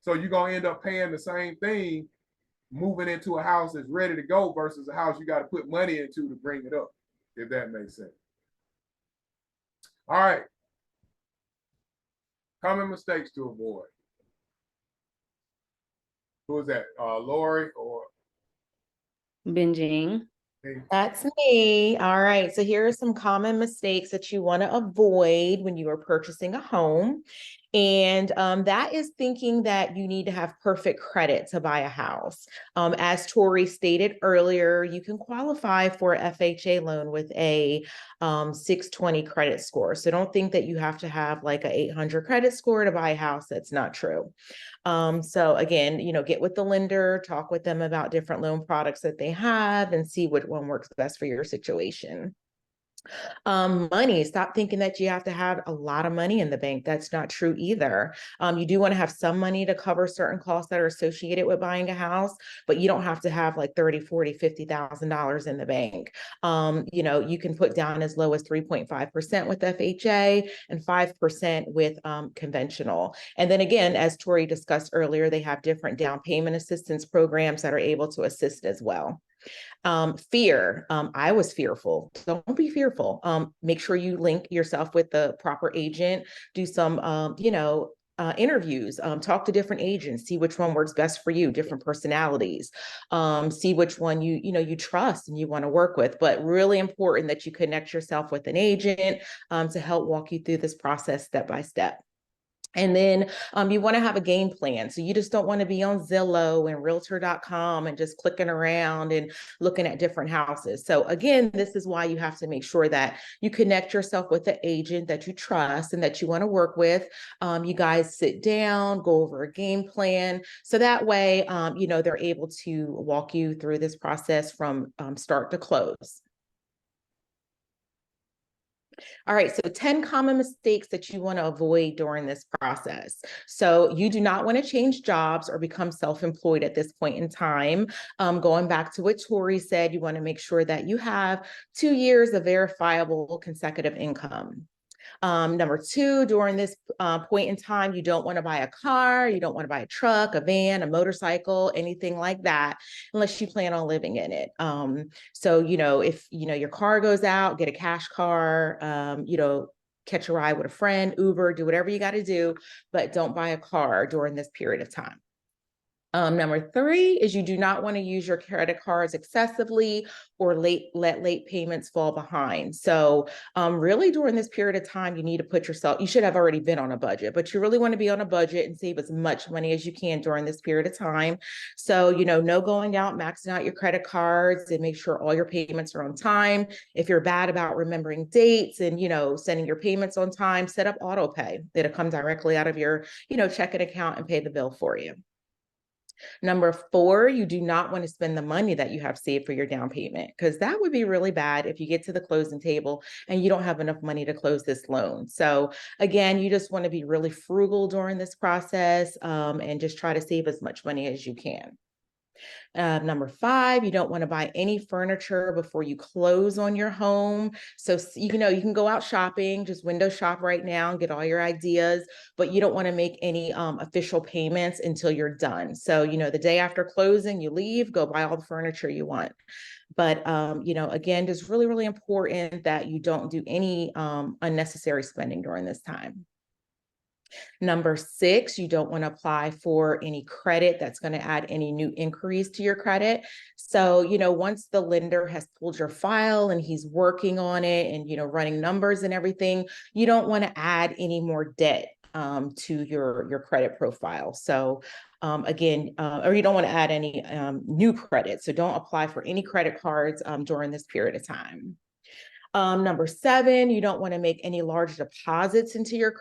So you're gonna end up paying the same thing moving into a house that's ready to go versus a house you got to put money into to bring it up, if that makes sense. All right. Common mistakes to avoid. Who is that? Lori or Binging. That's me. All right. So here are some common mistakes that you want to avoid when you are purchasing a home. And that is thinking that you need to have perfect credit to buy a house. As Tori stated earlier, you can qualify for a FHA loan with a 620 credit score. So don't think that you have to have like a 800 credit score to buy a house. That's not true. So again, get with the lender, talk with them about different loan products that they have and see which one works best for your situation. Money, stop thinking that you have to have a lot of money in the bank. That's not true either. You do want to have some money to cover certain costs that are associated with buying a house, but you don't have to have like 30, 40, $50,000 in the bank. You can put down as low as 3.5% with FHA and 5% with conventional. And then again, as Tori discussed earlier, they have different down payment assistance programs that are able to assist as well. Fear. I was fearful. Don't be fearful. Make sure you link yourself with the proper agent, do some, interviews, talk to different agents, see which one works best for you, different personalities, see which one you trust and you want to work with. But really important that you connect yourself with an agent to help walk you through this process step by step. And then you want to have a game plan. So you just don't want to be on Zillow and realtor.com and just clicking around and looking at different houses. So again, this is why you have to make sure that you connect yourself with the agent that you trust and that you want to work with. You guys sit down, go over a game plan. So that way, they're able to walk you through this process from start to close. All right, so 10 common mistakes that you want to avoid during this process. So you do not want to change jobs or become self-employed at this point in time. Going back to what Tori said, you want to make sure that you have 2 years of verifiable consecutive income. Number two, during this point in time, you don't want to buy a car, you don't want to buy a truck, a van, a motorcycle, anything like that, unless you plan on living in it. So, if, your car goes out, get a cash car, catch a ride with a friend, Uber, do whatever you got to do, but don't buy a car during this period of time. Number three is you do not want to use your credit cards excessively or let late payments fall behind. So really during this period of time, you need to you should have already been on a budget, but you really want to be on a budget and save as much money as you can during this period of time. So, no going out, maxing out your credit cards, and make sure all your payments are on time. If you're bad about remembering dates and, sending your payments on time, set up auto pay. It'll come directly out of your, checking account and pay the bill for you. Number four, you do not want to spend the money that you have saved for your down payment, because that would be really bad if you get to the closing table and you don't have enough money to close this loan. So again, you just want to be really frugal during this process and just try to save as much money as you can. Number five, you don't want to buy any furniture before you close on your home. So, you can go out shopping, just window shop right now and get all your ideas, but you don't want to make any official payments until you're done. So, the day after closing, you leave, go buy all the furniture you want. But, again, just really, really important that you don't do any unnecessary spending during this time. Number six, you don't want to apply for any credit that's going to add any new inquiries to your credit. So, once the lender has pulled your file and he's working on it and, running numbers and everything, you don't want to add any more debt to your credit profile. So again, or you don't want to add any new credit. So don't apply for any credit cards during this period of time. Number seven, you don't want to make any large deposits into your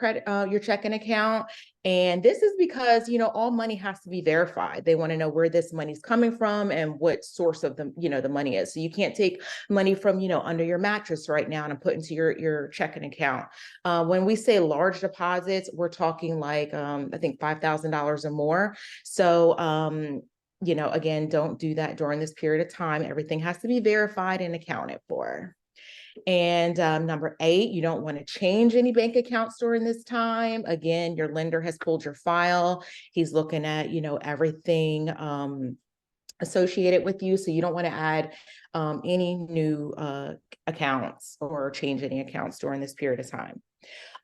your checking account. And this is because, all money has to be verified. They want to know where this money's coming from and what source of the money is. So you can't take money from, under your mattress right now and put into your checking account. When we say large deposits, we're talking like, I think $5,000 or more. So, Again, don't do that during this period of time. Everything has to be verified and accounted for. And number 8, you don't want to change any bank accounts during this time. Again, your lender has pulled your file. He's looking at, everything associated with you. So you don't want to add any new accounts or change any accounts during this period of time.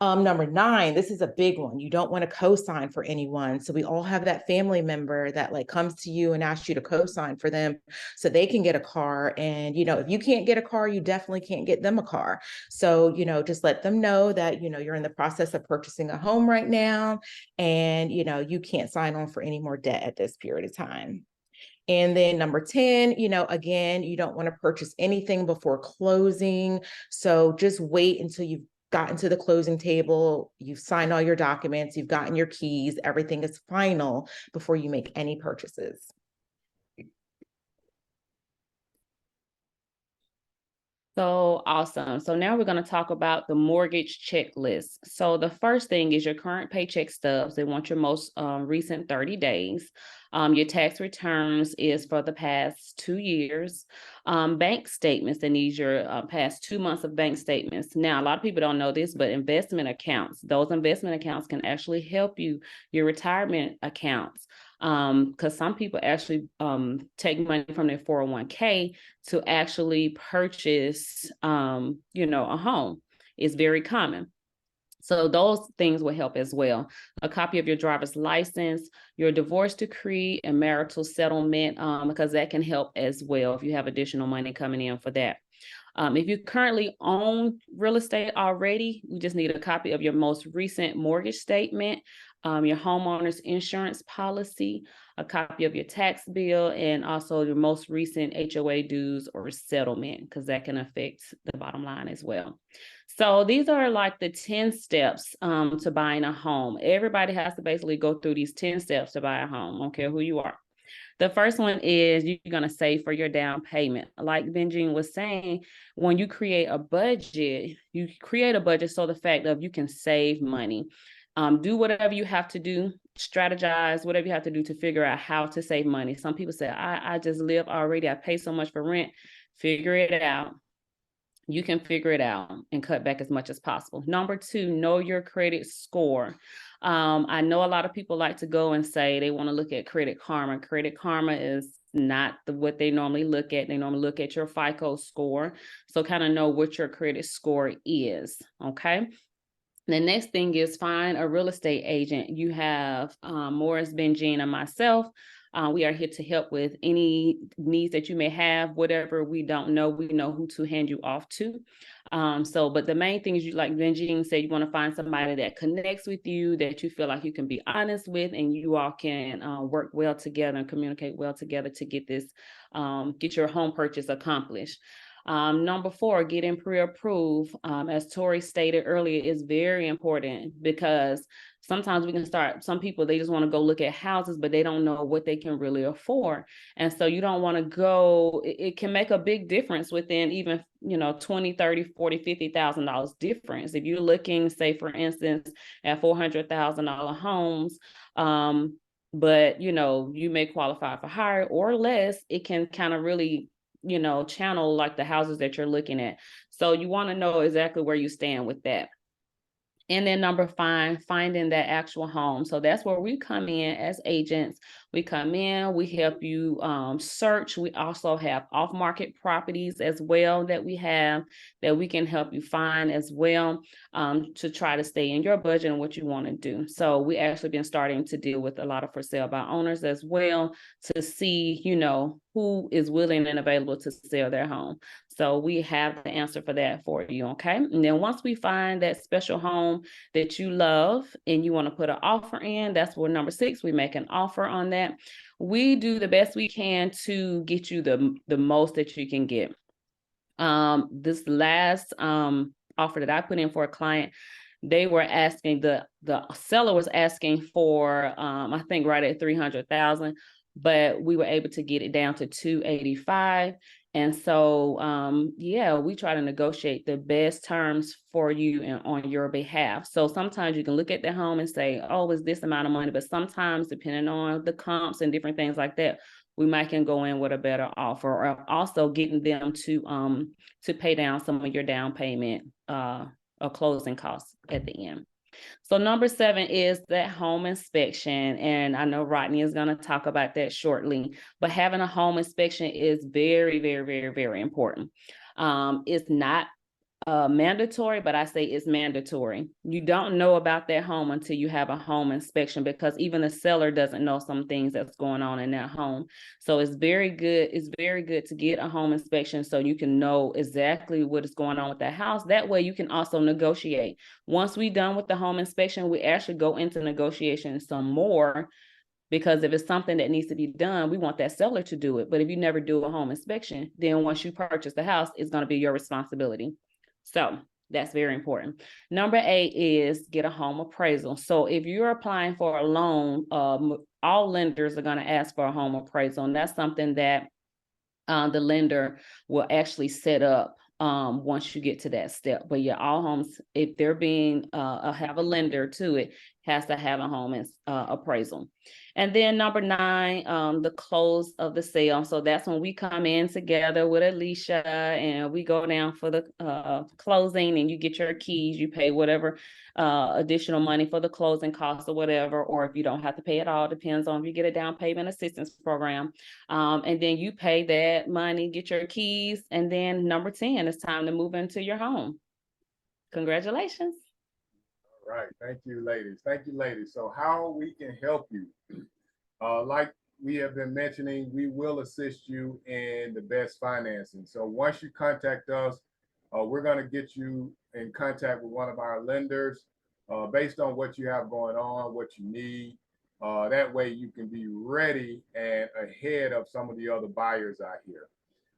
Number 9, this is a big one. You don't want to co-sign for anyone. So we all have that family member that comes to you and asks you to co-sign for them so they can get a car. And, if you can't get a car, you definitely can't get them a car. So, just let them know that, you're in the process of purchasing a home right now. And, you can't sign on for any more debt at this period of time. And then number 10, again, you don't want to purchase anything before closing. So just wait until you've gotten to the closing table, you've signed all your documents, you've gotten your keys, everything is final before you make any purchases. So awesome. So now we're going to talk about the mortgage checklist. So the first thing is your current paycheck stubs. They want your most recent 30 days. Your tax returns is for the past 2 years. Bank statements, they need your past 2 months of bank statements. Now, a lot of people don't know this, but investment accounts, those investment accounts can actually help you, your retirement accounts. Because some people actually take money from their 401k to actually purchase, a home. It's very common. So those things will help as well. A copy of your driver's license, your divorce decree, and marital settlement, because that can help as well if you have additional money coming in for that. If you currently own real estate already, you just need a copy of your most recent mortgage statement, your homeowner's insurance policy, a copy of your tax bill, and also your most recent HOA dues or settlement, because that can affect the bottom line as well. So these are like the 10 steps to buying a home. Everybody has to basically go through these 10 steps to buy a home. I don't care who you are. The first one is you're going to save for your down payment. Like Benjamin was saying, when you create a budget, so the fact of you can save money. Do whatever you have to do, strategize, whatever you have to do to figure out how to save money. Some people say, I just live already, I pay so much for rent. Figure it out. You can figure it out and cut back as much as possible. Number 2, know your credit score. I know a lot of people like to go and say they want to look at Credit Karma. Credit Karma is not what they normally look at. They normally look at your FICO score. So kind of know what your credit score is, okay? The next thing is find a real estate agent. You have Morris, Benjean, and myself. We are here to help with any needs that you may have. Whatever we don't know, we know who to hand you off to. But the main thing is, you, like Benjean said, you want to find somebody that connects with you, that you feel like you can be honest with, and you all can work well together and communicate well together to get this, get your home purchase accomplished. Number 4, getting pre-approved. As Tori stated earlier, is very important, because sometimes we can start, some people, they just want to go look at houses, but they don't know what they can really afford. And so you don't want to go, it can make a big difference within even, $20, $30, $40, $50,000 difference. If you're looking, say, for instance, at $400,000 homes, but, you may qualify for higher or less, it can kind of really channel like the houses that you're looking at. So you want to know exactly where you stand with that. And then number 5, finding that actual home. So that's where we come in as agents. We come in, we help you search. We also have off-market properties as well that we can help you find as well, to try to stay in your budget and what you want to do. So we actually been starting to deal with a lot of for sale by owners as well, to see, who is willing and available to sell their home. So we have the answer for that for you, okay? And then once we find that special home that you love and you want to put an offer in, that's where number 6, we make an offer on that. We do the best we can to get you the most that you can get. This last offer that I put in for a client, they were asking, the seller was asking for, I think right at 300,000, but we were able to get it down to 285. And so, we try to negotiate the best terms for you and on your behalf. So sometimes you can look at the home and say, oh, it's this amount of money. But sometimes, depending on the comps and different things like that, we might can go in with a better offer, or also getting them to pay down some of your down payment or closing costs at the end. So number 7 is that home inspection. And I know Rodney is going to talk about that shortly, but having a home inspection is very, very, very, very important. It's not mandatory, but I say it's mandatory. You don't know about that home until you have a home inspection, because even the seller doesn't know some things that's going on in that home. So it's very good. It's very good to get a home inspection so you can know exactly what is going on with that house. That way you can also negotiate. Once we're done with the home inspection, we actually go into negotiation some more, because if it's something that needs to be done, we want that seller to do it. But if you never do a home inspection, then once you purchase the house, it's going to be your responsibility. So that's very important. Number 8 is get a home appraisal. So if you're applying for a loan, all lenders are going to ask for a home appraisal. And that's something that the lender will actually set up once you get to that step. But yeah, all homes, if they're being have a lender to it, has to have a home appraisal. And then number 9, the close of the sale. So that's when we come in together with Alicia and we go down for the closing, and you get your keys, you pay whatever additional money for the closing costs or whatever, or if you don't have to pay it all, depends on if you get a down payment assistance program. And then you pay that money, get your keys, and then number 10, it's time to move into your home. Congratulations. All right, thank you, ladies. Thank you, ladies. So how we can help you? Like we have been mentioning, we will assist you in the best financing. So once you contact us, we're going to get you in contact with one of our lenders based on what you have going on, what you need. That way you can be ready and ahead of some of the other buyers out here.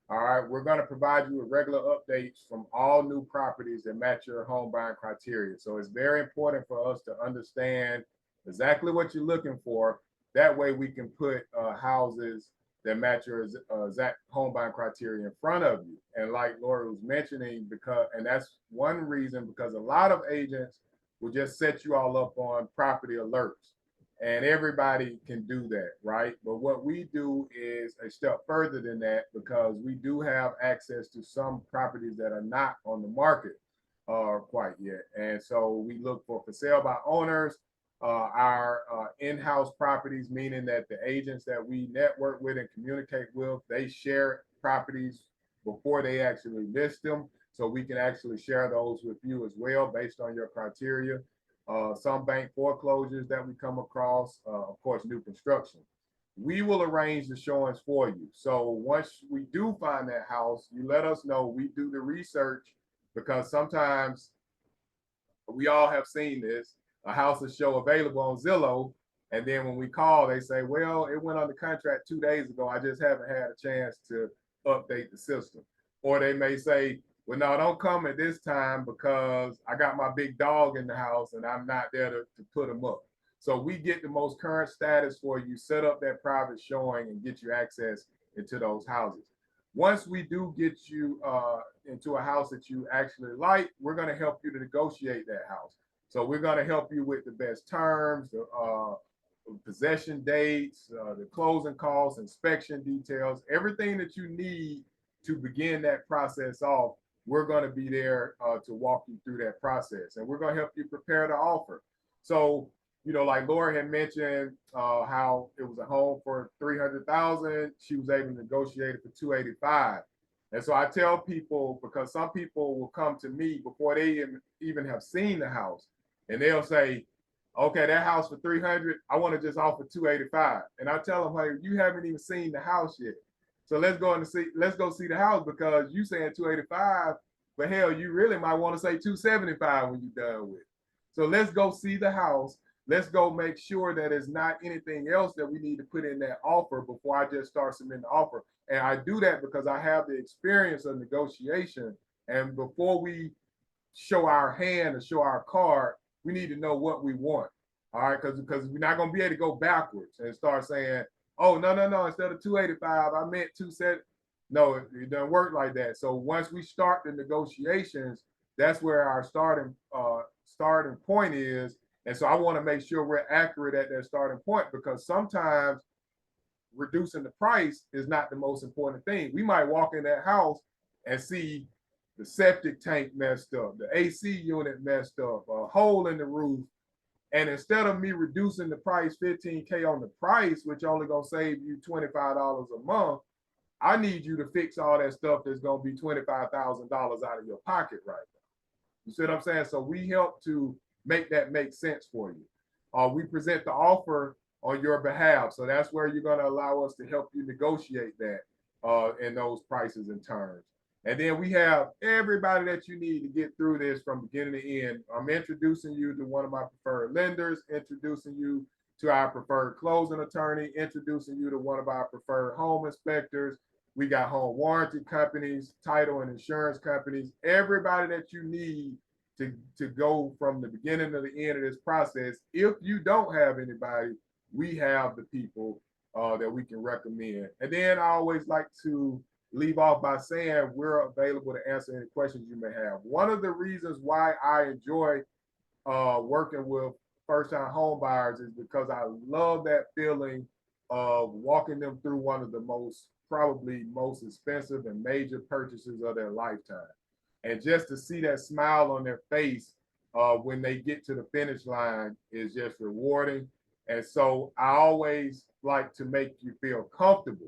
All right, we're going to provide you with regular updates from all new properties that match your home buying criteria. So it's very important for us to understand exactly what you're looking for. That way we can put houses that match your exact home buying criteria in front of you. And like Laura was mentioning, and that's one reason, because a lot of agents will just set you all up on property alerts. And everybody can do that, right? But what we do is a step further than that, because we do have access to some properties that are not on the market quite yet. And so we look for sale by owners, our in-house properties, meaning that the agents that we network with and communicate with, they share properties before they actually list them. So we can actually share those with you as well based on your criteria. Some bank foreclosures that we come across, of course, new construction. We will arrange the showings for you. So once we do find that house, you let us know. We do the research, because sometimes we all have seen this. A house will show available on Zillow, and then when we call, they say, well, it went under contract 2 days ago. I just haven't had a chance to update the system. Or they may say, well, no, don't come at this time because I got my big dog in the house and I'm not there to put him up. So we get the most current status for you, set up that private showing, and get you access into those houses. Once we do get you into a house that you actually like, we're going to help you to negotiate that house. So we're going to help you with the best terms, the possession dates, the closing costs, inspection details, everything that you need to begin that process off. We're going to be there to walk you through that process, and we're going to help you prepare the offer. So, you know, like Laura had mentioned, how it was a home for $300,000. She was able to negotiate it for $285,000. And so I tell people, because some people will come to me before they even have seen the house, and they'll say, okay, that house for $300,000, I want to just offer $285,000. And I tell them, hey, you haven't even seen the house yet. So let's go see the house, because you saying $285,000, but hell, you really might want to say $275,000 when you're done with it. So let's go see the house. Let's go make sure that it's not anything else that we need to put in that offer before I just start submitting the offer. And I do that because I have the experience of negotiation. And before we show our hand or show our card, we need to know what we want. All right, because we're not going to be able to go backwards and start saying, oh, no, instead of $285,000, I meant $270,000. No, it doesn't work like that. So once we start the negotiations, that's where our starting point is. And so I want to make sure we're accurate at that starting point, because sometimes reducing the price is not the most important thing. We might walk in that house and see the septic tank messed up, the AC unit messed up, a hole in the roof. And instead of me reducing the price $15K on the price, which only gonna save you $25 a month, I need you to fix all that stuff that's gonna be $25,000 out of your pocket right now. You see what I'm saying? So we help to make that make sense for you. We present the offer on your behalf. So that's where you're gonna allow us to help you negotiate that in those prices and terms. And then we have everybody that you need to get through this from beginning to end. I'm introducing you to one of my preferred lenders, introducing you to our preferred closing attorney, introducing you to one of our preferred home inspectors. We got home warranty companies, title and insurance companies, everybody that you need to go from the beginning to the end of this process. If you don't have anybody, we have the people that we can recommend. And then I always like to leave off by saying we're available to answer any questions you may have. One of the reasons why I enjoy working with first-time home buyers is because I love that feeling of walking them through one of the probably most expensive and major purchases of their lifetime. And just to see that smile on their face when they get to the finish line is just rewarding. And so I always like to make you feel comfortable.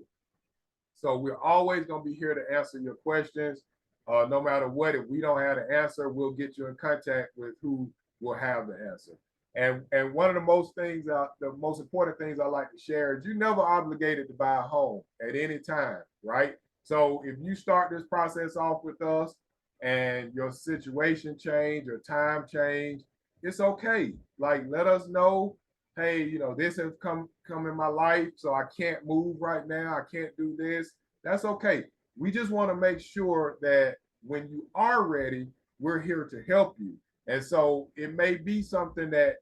So we're always going to be here to answer your questions. No matter what, if we don't have the answer, we'll get you in contact with who will have the answer. And one of the most important things I like to share is you're never obligated to buy a home at any time, right? So if you start this process off with us and your situation change or time change, it's okay. Like, let us know, hey, you know, this has come in my life, so I can't move right now. I can't do this. That's okay. We just want to make sure that when you are ready, we're here to help you. And so it may be something that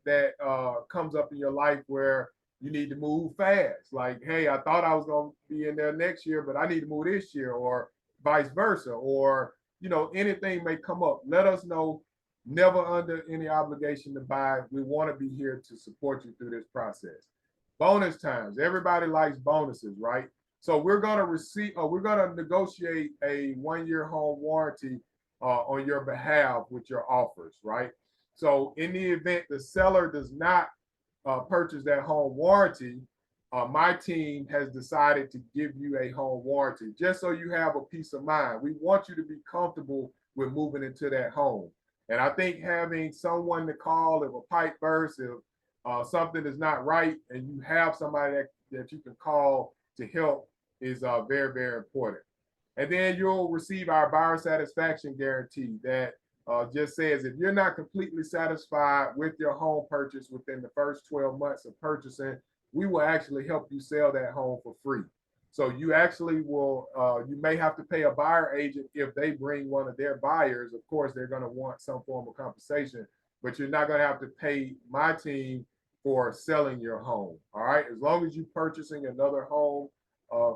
comes up in your life where you need to move fast. Like, hey, I thought I was going to be in there next year, but I need to move this year, or vice versa. Or, you know, anything may come up. Let us know. Never under any obligation to buy. We want to be here to support you through this process. Bonus times. Everybody likes bonuses, right? So we're going to negotiate a 1-year home warranty on your behalf with your offers, right? So in the event the seller does not purchase that home warranty, my team has decided to give you a home warranty just so you have a peace of mind. We want you to be comfortable with moving into that home. And I think having someone to call if a pipe bursts, if something is not right, and you have somebody that you can call to help is very, very important. And then you'll receive our buyer satisfaction guarantee that just says if you're not completely satisfied with your home purchase within the first 12 months of purchasing, we will actually help you sell that home for free. So you actually will, you may have to pay a buyer agent if they bring one of their buyers. Of course, they're going to want some form of compensation, but you're not going to have to pay my team for selling your home. All right. As long as you're purchasing another home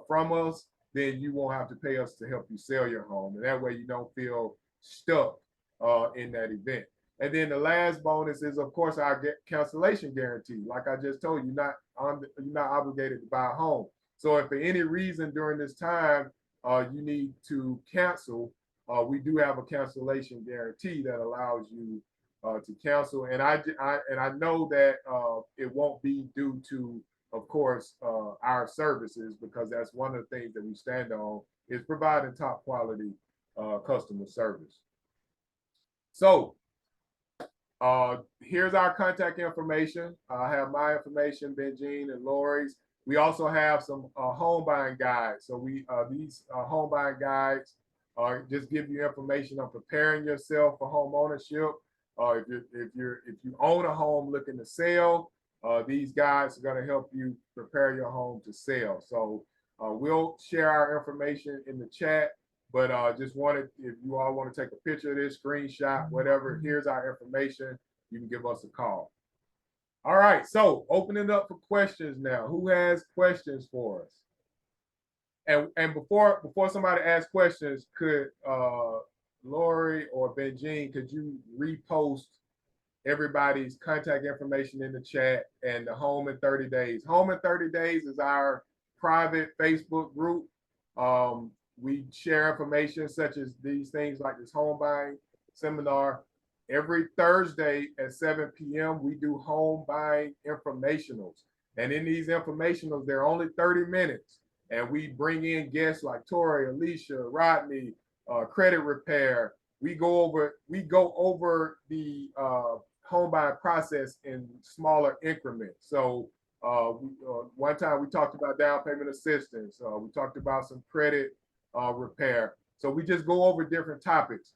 from us, then you won't have to pay us to help you sell your home. And that way you don't feel stuck in that event. And then the last bonus is, of course, our cancellation guarantee. Like I just told you, you're not obligated to buy a home. So if for any reason during this time you need to cancel, we do have a cancellation guarantee that allows you to cancel. And I know that it won't be due to, of course, our services, because that's one of the things that we stand on, is providing top quality customer service. So here's our contact information. I have my information, Benjean and Lori's. We also have some home buying guides. So these home buying guides just give you information on preparing yourself for home ownership. If you own a home looking to sell, these guides are going to help you prepare your home to sell. So we'll share our information in the chat, but just wanted, if you all want to take a picture of this, screenshot, whatever, here's our information. You can give us a call. All right, so opening up for questions now. Who has questions for us? And before somebody asks questions, could Lori or Benjean, could you repost everybody's contact information in the chat and the Home in 30 Days? Home in 30 Days is our private Facebook group. We share information such as these things like this home buying seminar. Every Thursday at 7 p.m., we do home buying informationals. And in these informationals, they're only 30 minutes. And we bring in guests like Tori, Alicia, Rodney, credit repair. We go over the home buying process in smaller increments. So one time we talked about down payment assistance. We talked about some credit repair. So we just go over different topics.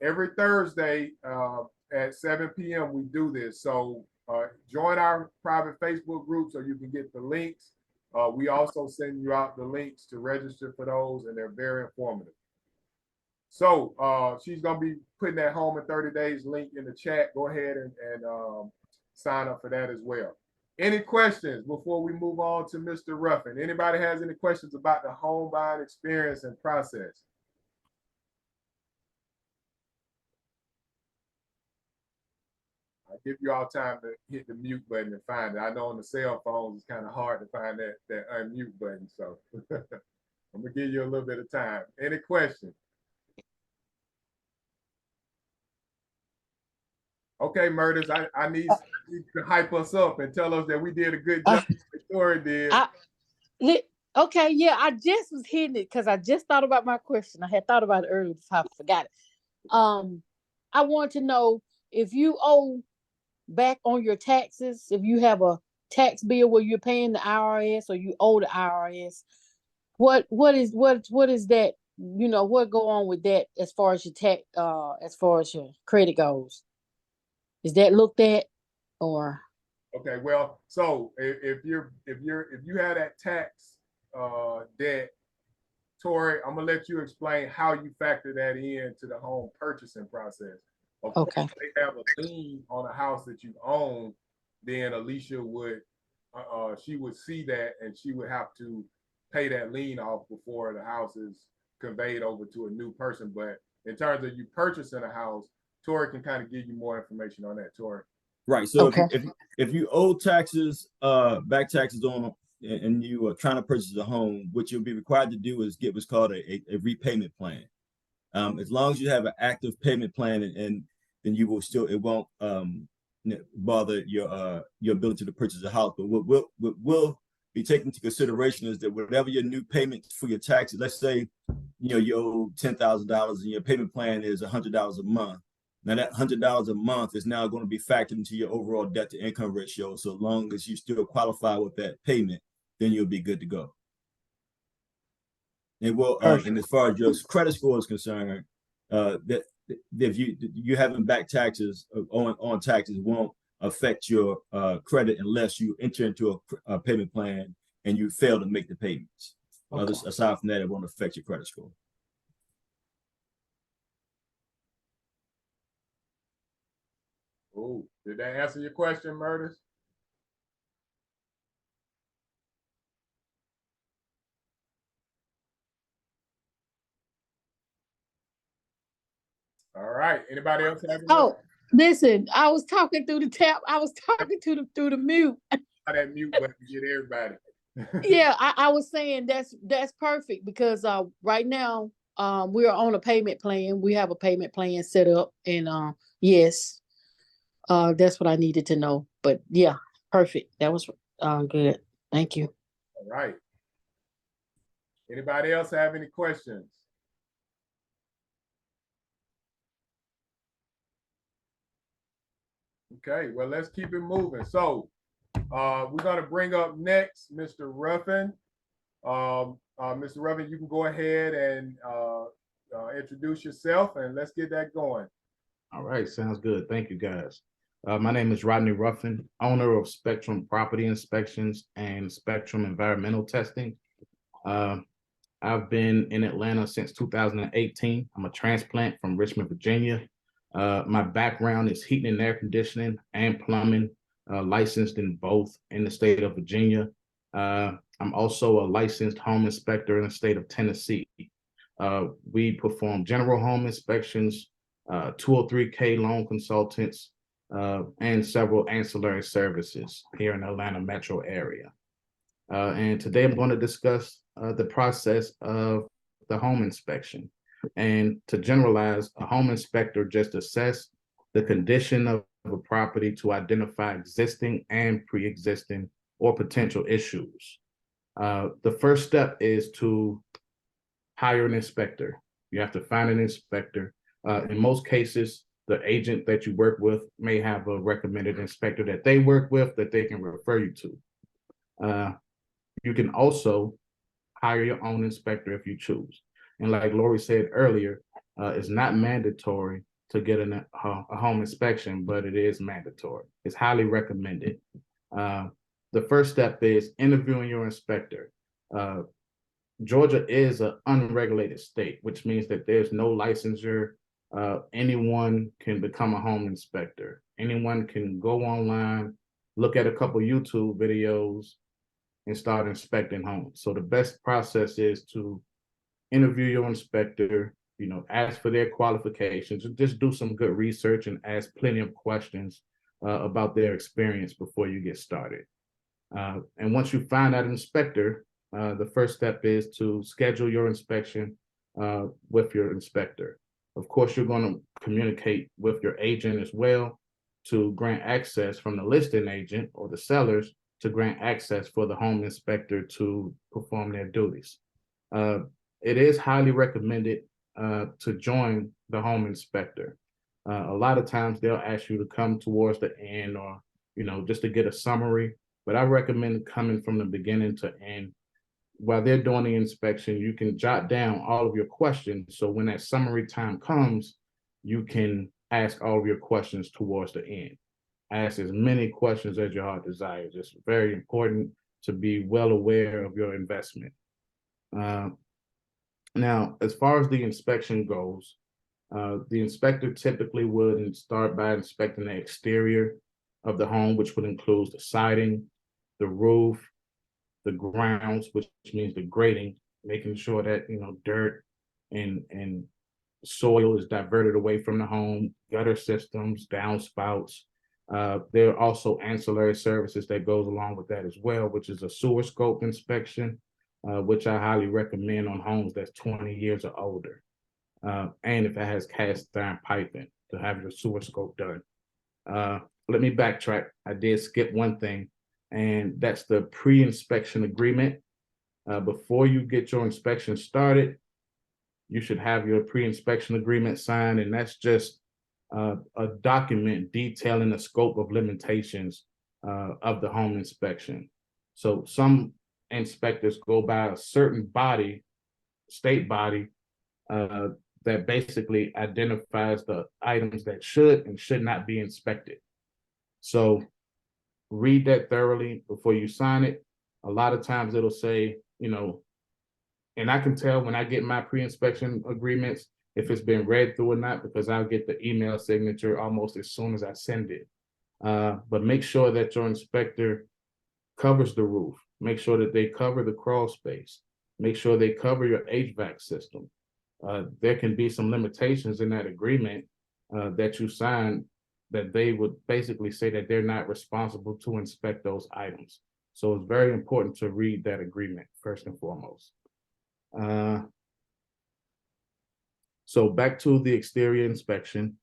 Every Thursday at 7 p.m. we do this. So join our private Facebook group so you can get the links. We also send you out the links to register for those, and they're very informative. So she's going to be putting that home in 30 days link in the chat. Go ahead and sign up for that as well. Any questions before we move on to Mr. Ruffin? Anybody has any questions about the home buying experience and process? I give you all time to hit the mute button and find it. I know on the cell phones, it's kind of hard to find that unmute button. So I'm gonna give you a little bit of time. Any questions? Okay, Murders, I need you to hype us up and tell us that we did a good job. Victoria did. Okay, yeah, I just was hitting it because I just thought about my question. I had thought about it earlier, so I forgot it. I want to know if you owe back on your taxes, if you have a tax bill where you're paying the IRS or you owe the IRS, what is that? You know, what go on with that as far as your tax, as far as your credit goes? Is that looked at, or? Okay, well, so if you had that tax debt, Tori, I'm gonna let you explain how you factor that into the home purchasing process. Of course, if they have a lien on a house that you own, then Alicia would she would see that and she would have to pay that lien off before the house is conveyed over to a new person. But in terms of you purchasing a house, Tori can kind of give you more information on that, Tori. Right. So if you owe taxes, back taxes on, and you are trying to purchase a home, what you'll be required to do is get what's called a repayment plan. As long as you have an active payment plan, and then you will still, it won't bother your ability to purchase a house. But what will be taken into consideration is that whatever your new payments for your taxes, let's say you owe $10,000 and your payment plan is $100 a month. Now that $100 a month is now going to be factored into your overall debt to income ratio. So long as you still qualify with that payment, then you'll be good to go. And well, and as far as your credit score is concerned, that if you having back taxes on taxes won't affect your credit unless you enter into a payment plan and you fail to make the payments. Aside from that, it won't affect your credit score. Oh, did that answer your question, Murders? All right. Anybody else have any? Oh, listen, I was talking through the tap. I was talking through the mute. That mute button get everybody. Yeah, I was saying that's perfect because right now we're on a payment plan. We have a payment plan set up, and yes, that's what I needed to know. But yeah, perfect. That was good. Thank you. All right. Anybody else have any questions? Okay, well, let's keep it moving. So we're going to bring up next Mr. Ruffin. Mr. Ruffin, you can go ahead and introduce yourself, and let's get that going. All right, sounds good. Thank you, guys. My name is Rodney Ruffin, owner of Spectrum Property Inspections and Spectrum Environmental Testing. I've been in Atlanta since 2018. I'm a transplant from Richmond, Virginia. My background is heating and air conditioning and plumbing, licensed in both in the state of Virginia. I'm also a licensed home inspector in the state of Tennessee. We perform general home inspections, 203K loan consultants, and several ancillary services here in the Atlanta metro area. And today I'm going to discuss the process of the home inspection. And to generalize, a home inspector just assess the condition of a property to identify existing and pre-existing or potential issues. The first step is to hire an inspector. You have to find an inspector. In most cases, the agent that you work with may have a recommended inspector that they work with that they can refer you to. You can also hire your own inspector if you choose. And like Lori said earlier, it's not mandatory to get a home inspection, but it is mandatory. It's highly recommended. The first step is interviewing your inspector. Georgia is an unregulated state, which means that there's no licensure. Anyone can become a home inspector. Anyone can go online, look at a couple YouTube videos, and start inspecting homes. So the best process is to interview your inspector, ask for their qualifications, just do some good research and ask plenty of questions about their experience before you get started. And once you find that inspector, the first step is to schedule your inspection with your inspector. Of course, you're going to communicate with your agent as well to grant access from the listing agent or the sellers to grant access for the home inspector to perform their duties. It is highly recommended to join the home inspector. A lot of times they'll ask you to come towards the end or, just to get a summary, but I recommend coming from the beginning to end. While they're doing the inspection, you can jot down all of your questions. So when that summary time comes, you can ask all of your questions towards the end. Ask as many questions as your heart desires. It's very important to be well aware of your investment. Now, as far as the inspection goes, the inspector typically would start by inspecting the exterior of the home, which would include the siding, the roof, the grounds, which means the grading, making sure that dirt and soil is diverted away from the home, gutter systems, downspouts. There are also ancillary services that goes along with that as well, which is a sewer scope inspection, which I highly recommend on homes that's 20 years or older. And if it has cast iron piping, to have your sewer scope done. Let me backtrack. I did skip one thing, and that's the pre-inspection agreement. Before you get your inspection started, you should have your pre-inspection agreement signed, and that's just a document detailing the scope of limitations of the home inspection. So some inspectors go by a certain body, state body, that basically identifies the items that should and should not be inspected. So read that thoroughly before you sign it. A lot of times it'll say, and I can tell when I get my pre-inspection agreements if it's been read through or not, because I'll get the email signature almost as soon as I send it. But make sure that your inspector covers the roof. Make sure that they cover the crawl space. Make sure they cover your HVAC system. There can be some limitations in that agreement that you sign that they would basically say that they're not responsible to inspect those items. So it's very important to read that agreement first and foremost. So back to the exterior inspection,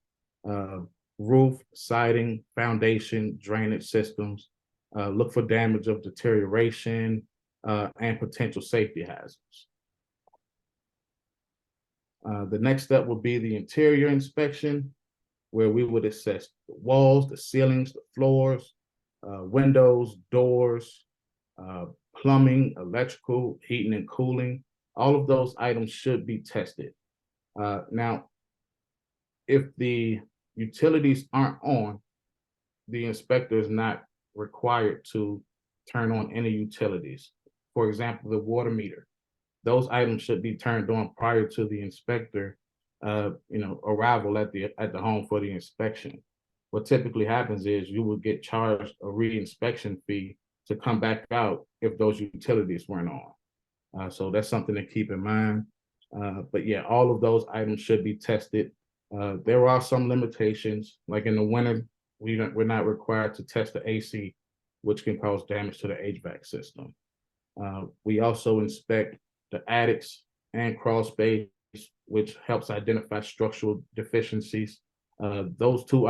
roof, siding, foundation, drainage systems, look for damage of deterioration and potential safety hazards. The next step will be the interior inspection, where we would assess the walls, the ceilings, the floors, windows, doors, plumbing, electrical, heating and cooling. All of those items should be tested. Now, if the utilities aren't on, the inspector is not required to turn on any utilities. For example, the water meter. Those items should be turned on prior to the inspector arrival at the home for the inspection. What typically happens is you will get charged a re-inspection fee to come back out if those utilities weren't on. So that's something to keep in mind. But yeah, all of those items should be tested. There are some limitations, like in the winter, we're not required to test the AC, which can cause damage to the HVAC system. We also inspect the attics and crawl space, which helps identify structural deficiencies. Those two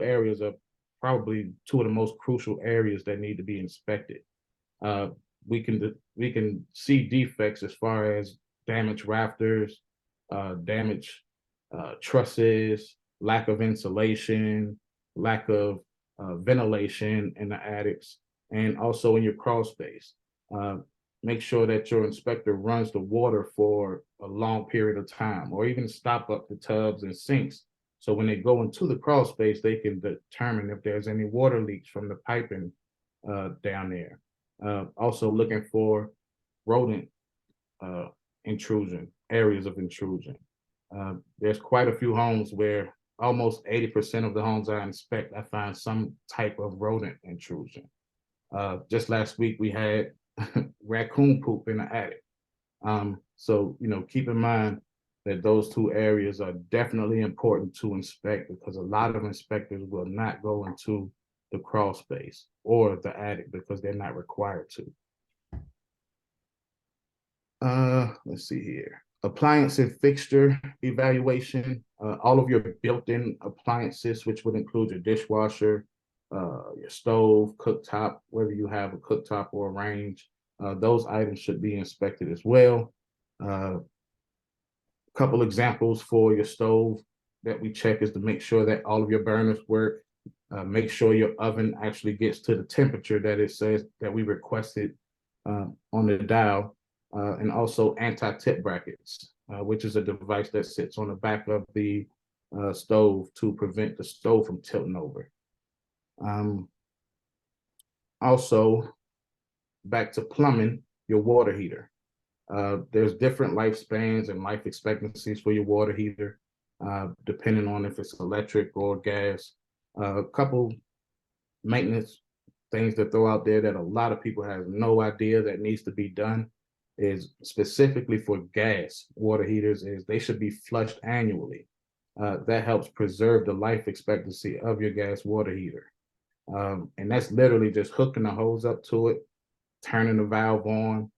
areas are probably two of the most crucial areas that need to be inspected. We can see defects as far as damaged rafters, damaged trusses, lack of insulation, lack of ventilation in the attics, and also in your crawl space. Make sure that your inspector runs the water for a long period of time, or even stop up the tubs and sinks. So when they go into the crawl space, they can determine if there's any water leaks from the piping down there. Also looking for rodent intrusion, areas of intrusion. There's quite a few homes where almost 80% of the homes I inspect, I find some type of rodent intrusion. Just last week, we had raccoon poop in the attic. So, keep in mind that those two areas are definitely important to inspect, because a lot of inspectors will not go into the crawl space or the attic because they're not required to. Let's see here. Appliance and fixture evaluation. All of your built-in appliances, which would include your dishwasher, your stove, cooktop, whether you have a cooktop or a range, those items should be inspected as well. Couple examples for your stove that we check is to make sure that all of your burners work. Make sure your oven actually gets to the temperature that it says that we requested on the dial. And also anti-tip brackets, which is a device that sits on the back of the stove to prevent the stove from tilting over. Also, back to plumbing, your water heater. There's different lifespans and life expectancies for your water heater, depending on if it's electric or gas. A couple maintenance things to throw out there that a lot of people have no idea that needs to be done is specifically for gas water heaters is they should be flushed annually. That helps preserve the life expectancy of your gas water heater. And that's literally just hooking the hose up to it, turning the valve on,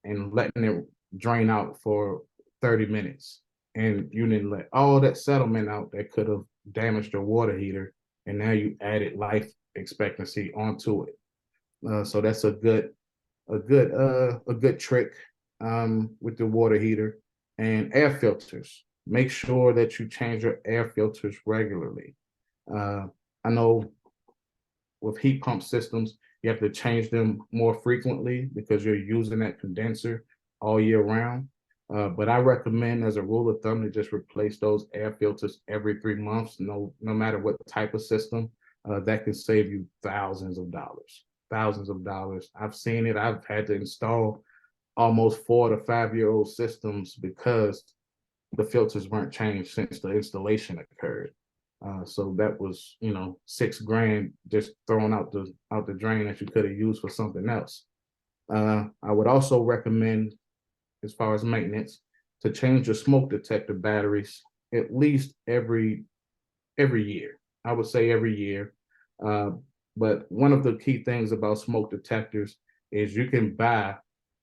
and letting it drain out for 30 minutes. And you didn't let all that settlement out that could have damaged your water heater, and now you added life expectancy onto it. So that's a good trick with the water heater. And air filters. Make sure that you change your air filters regularly. I know with heat pump systems, you have to change them more frequently because you're using that condenser all year round. But I recommend, as a rule of thumb, to just replace those air filters every 3 months, no matter what type of system. That can save you thousands of dollars. I've seen it. I've had to install almost 4 to 5 year old systems because the filters weren't changed since the installation occurred. So that was, $6,000 just thrown out the drain that you could have used for something else. I would also recommend, as far as maintenance, to change your smoke detector batteries at least every year. I would say every year. But one of the key things about smoke detectors is you can buy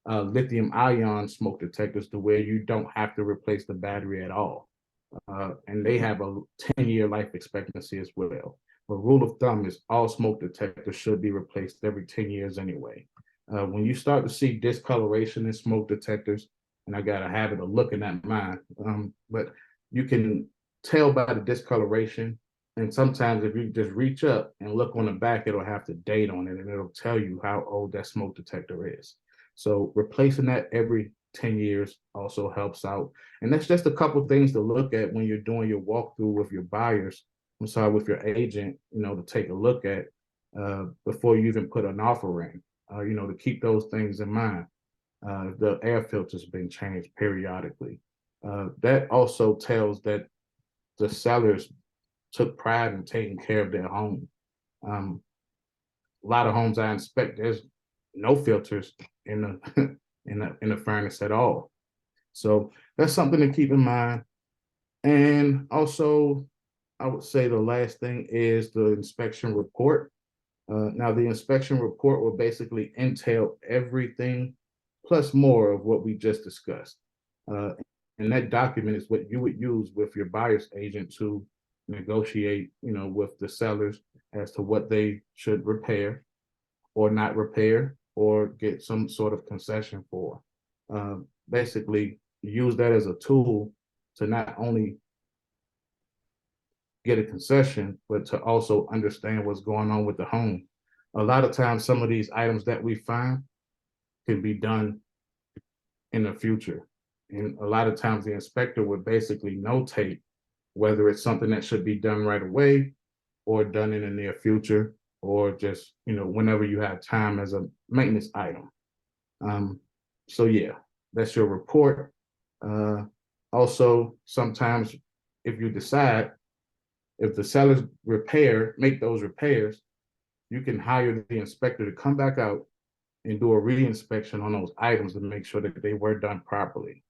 lithium ion smoke detectors to where you don't have to replace the battery at all. And they have a 10-year life expectancy as well. But rule of thumb is all smoke detectors should be replaced every 10 years anyway. When you start to see discoloration in smoke detectors, and I got a habit of looking at mine, but you can tell by the discoloration. And sometimes if you just reach up and look on the back, it'll have the date on it and it'll tell you how old that smoke detector is. So replacing that every 10 years also helps out. And that's just a couple things to look at when you're doing your walkthrough with your buyers. With your agent, to take a look at before you even put an offer in, to keep those things in mind. The air filter's been changed periodically. That also tells that the sellers took pride in taking care of their home. A lot of homes I inspect, there's no filters in the in the furnace at all. So that's something to keep in mind. And also, I would say the last thing is the inspection report. Now, the inspection report will basically entail everything plus more of what we just discussed. And that document is what you would use with your buyer's agent to negotiate, with the sellers as to what they should repair or not repair or get some sort of concession for. Basically, use that as a tool to not only get a concession, but to also understand what's going on with the home. A lot of times, some of these items that we find can be done in the future. And a lot of times the inspector would basically notate whether it's something that should be done right away or done in the near future, or just, whenever you have time as a maintenance item. So yeah, that's your report. Also, sometimes if you decide, if the sellers make those repairs, you can hire the inspector to come back out and do a re-inspection on those items to make sure that they were done properly.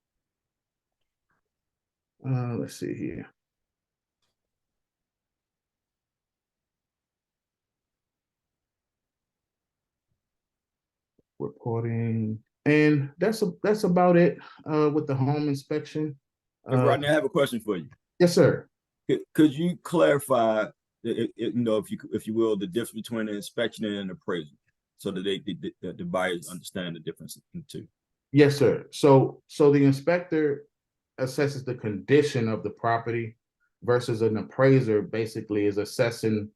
Let's see here. Reporting, and that's about it with the home inspection. Hey, Rodney, I have a question for you. Yes, sir. Could you clarify, if you will, the difference between an inspection and an appraisal, so that the buyers understand the difference in the two? Yes, sir. So the inspector assesses the condition of the property, versus an appraiser basically is assessing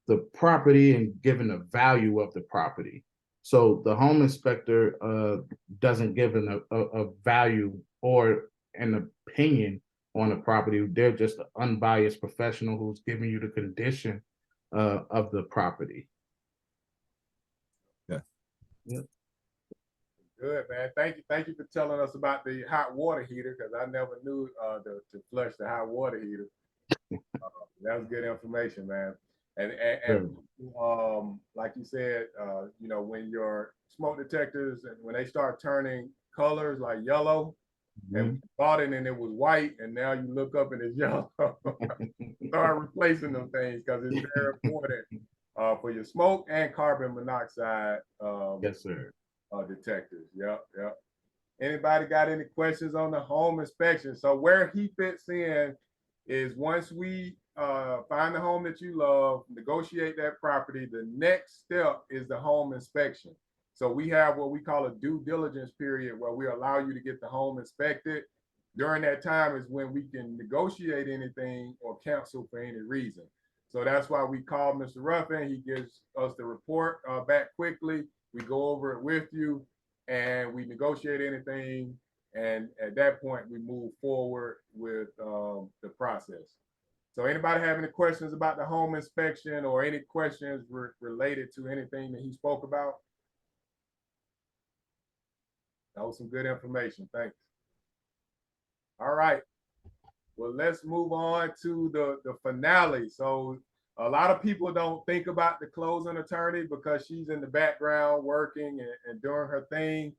the property and giving the value of the property. So the home inspector doesn't give a value or an opinion on the property. They're just an unbiased professional who's giving you the condition of the property. Yeah. Yep. Good, man. Thank you for telling us about the hot water heater, because I never knew to flush the hot water heater. That was good information, man. And like you said, when your smoke detectors, and when they start turning colors like yellow, and we bought it and it was white, and now you look up and it's yellow, start replacing them things, because it's very important for your smoke and carbon monoxide. Yes, sir. Detectors. Yep. Anybody got any questions on the home inspection? So where he fits in is, once we find the home that you love, negotiate that property, the next step is the home inspection. So we have what we call a due diligence period, where we allow you to get the home inspected. During that time is when we can negotiate anything or cancel for any reason. So that's why we call Mr. Ruffin. He gives us the report back quickly. We go over it with you, and we negotiate anything. And at that point, we move forward with the process. So anybody have any questions about the home inspection, or any questions related to anything that he spoke about? That was some good information. Thanks. All right. Well, let's move on to the finale. So a lot of people don't think about the closing attorney because she's in the background working and doing her thing.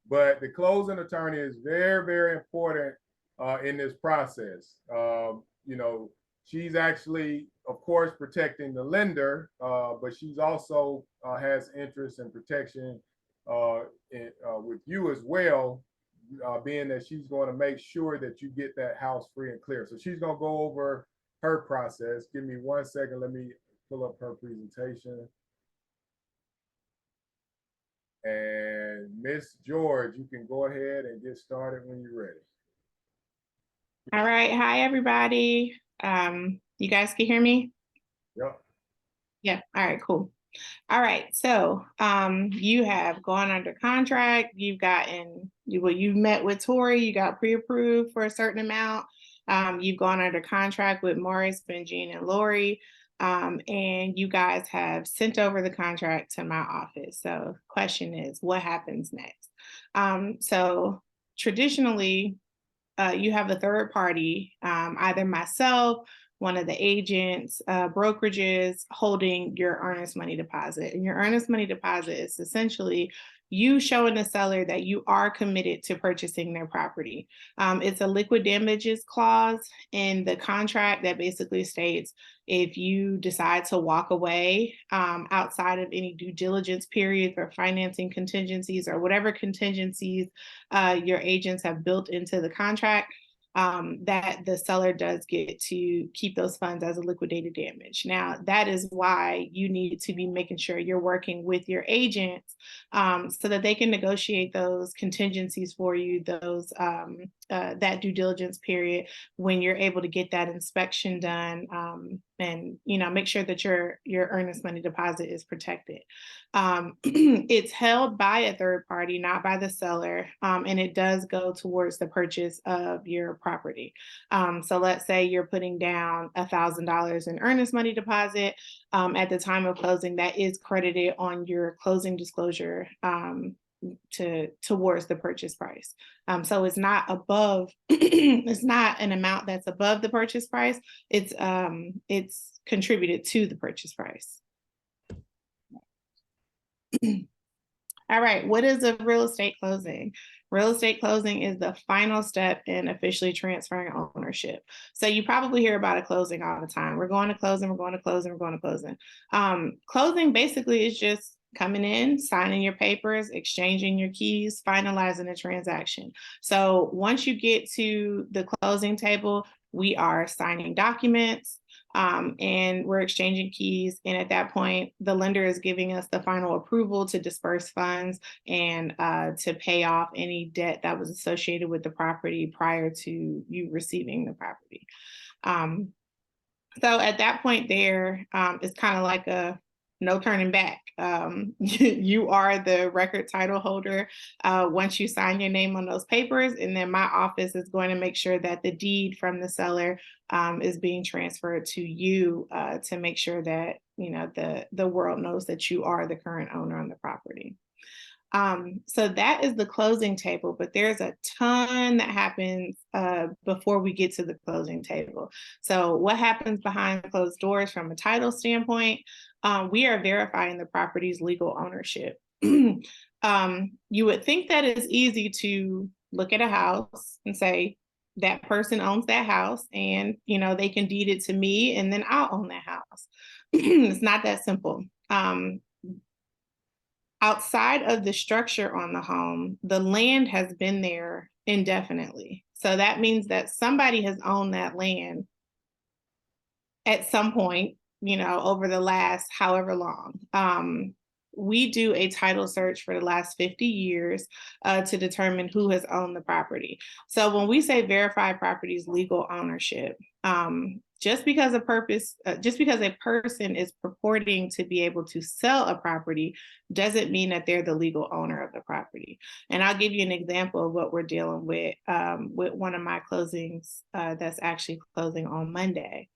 But the closing attorney is very, very important in this process. She's actually, of course, protecting the lender, but she's also has interest in protection with you as well, being that she's going to make sure that you get that house free and clear. So she's going to go over her process. Give me 1 second. Let me pull up her presentation. And Miss George, you can go ahead and get started when you're ready. All right. Hi, everybody. You guys can hear me? Yep. Yeah. All right, cool. All right. So you have gone under contract. You've met with Tori. You got pre-approved for a certain amount. You've gone under contract with Morris, Benjean, and Lori. And you guys have sent over the contract to my office. So question is, what happens next? So traditionally, you have a third party, either myself, one of the agents, brokerages holding your earnest money deposit. And your earnest money deposit is essentially you showing the seller that you are committed to purchasing their property. It's a liquid damages clause in the contract that basically states if you decide to walk away outside of any due diligence period or financing contingencies or whatever contingencies your agents have built into the contract, that the seller does get to keep those funds as a liquidated damage. Now, that is why you need to be making sure you're working with your agents so that they can negotiate those contingencies for you, those that due diligence period when you're able to get that inspection done, and make sure that your earnest money deposit is protected. It's held by a third party, not by the seller, and it does go towards the purchase of your property. So let's say you're putting down $1,000 in earnest money deposit. At the time of closing, that is credited on your closing disclosure towards the purchase price. So it's not above, it's not an amount that's above the purchase price. It's contributed to the purchase price. All right, what is a real estate closing? Real estate closing is the final step in officially transferring ownership. So you probably hear about a closing all the time. We're going to closing, we're going to closing, we're going to closing. Closing basically is just coming in, signing your papers, exchanging your keys, finalizing a transaction. So once you get to the closing table, we are signing documents, and we're exchanging keys. And at that point, the lender is giving us the final approval to disperse funds and to pay off any debt that was associated with the property prior to you receiving the property. So at that point there, it's kind of like a no turning back. You are the record title holder once you sign your name on those papers, and then my office is going to make sure that the deed from the seller is being transferred to you to make sure that the world knows that you are the current owner on the property. So that is the closing table, but there's a ton that happens before we get to the closing table. So what happens behind closed doors from a title standpoint? We are verifying the property's legal ownership. You would think that it's easy to look at a house and say, that person owns that house and, they can deed it to me and then I'll own that house. It's not that simple. Outside of the structure on the home, the land has been there indefinitely. So that means that somebody has owned that land at some point, over the last however long. We do a title search for the last 50 years to determine who has owned the property. So when we say verify property's legal ownership, just because a person is purporting to be able to sell a property doesn't mean that they're the legal owner of the property. And I'll give you an example of what we're dealing with one of my closings that's actually closing on Monday.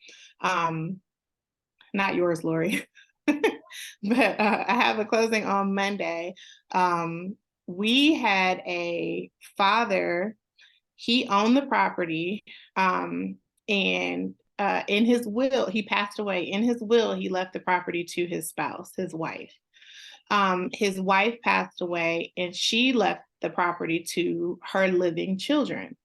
Not yours, Lori, but I have a closing on Monday. We had a father, he owned the property, and in his will, he passed away. In his will, he left the property to his spouse, his wife. His wife passed away and she left the property to her living children.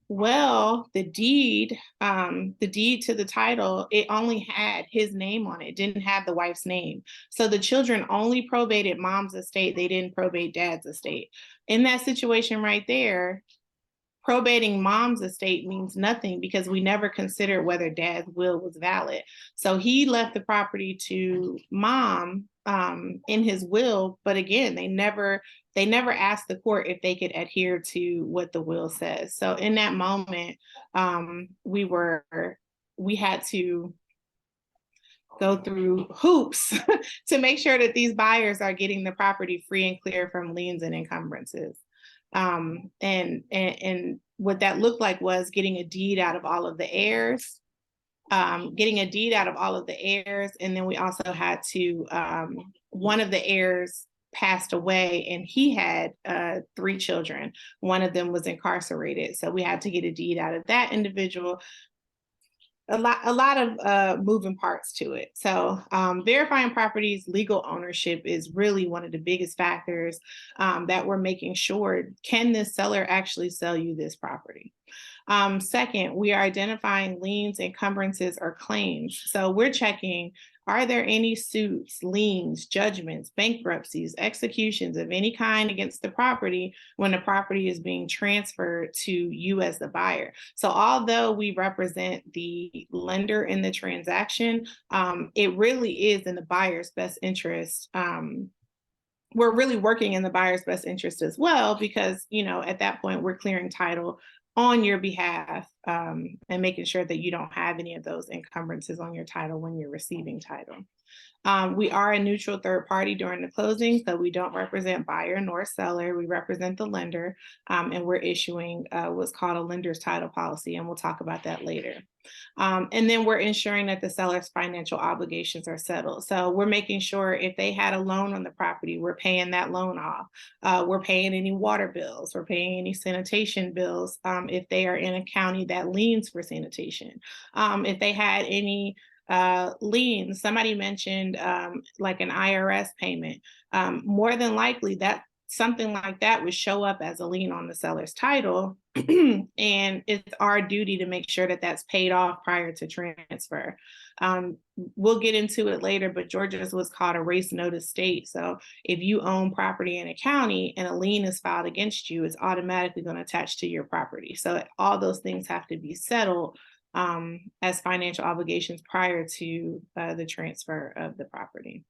Well, the deed to the title, it only had his name on it, didn't have the wife's name. So the children only probated mom's estate. They didn't probate dad's estate. In that situation right there, probating mom's estate means nothing because we never considered whether dad's will was valid. So he left the property to mom in his will, but again, they never asked the court if they could adhere to what the will says. So in that moment, we had to go through hoops to make sure that these buyers are getting the property free and clear from liens and encumbrances. And what that looked like was getting a deed out of all of the heirs, and then we also had to, one of the heirs passed away and he had 3 children. One of them was incarcerated. So we had to get a deed out of that individual. a lot of moving parts to it. So verifying property's legal ownership is really one of the biggest factors that we're making sure, can this seller actually sell you this property? Second, we are identifying liens, encumbrances, or claims. So we're checking, are there any suits, liens, judgments, bankruptcies, executions of any kind against the property when the property is being transferred to you as the buyer? So although we represent the lender in the transaction, it really is in the buyer's best interest. We're really working in the buyer's best interest as well, because, you know, at that point, we're clearing title on your behalf and making sure that you don't have any of those encumbrances on your title when you're receiving title. We are a neutral third party during the closing, so we don't represent buyer nor seller. We represent the lender, and we're issuing what's called a lender's title policy, and we'll talk about that later. And then we're ensuring that the seller's financial obligations are settled. So we're making sure if they had a loan on the property, we're paying that loan off. We're paying any water bills, we're paying any sanitation bills if they are in a county that liens for sanitation. If they had any liens, somebody mentioned like an IRS payment, more than likely that something like that would show up as a lien on the seller's title. And it's our duty to make sure that that's paid off prior to transfer. We'll get into it later, but Georgia's what's called a race notice state. So if you own property in a county and a lien is filed against you, it's automatically going to attach to your property. So all those things have to be settled as financial obligations prior to the transfer of the property.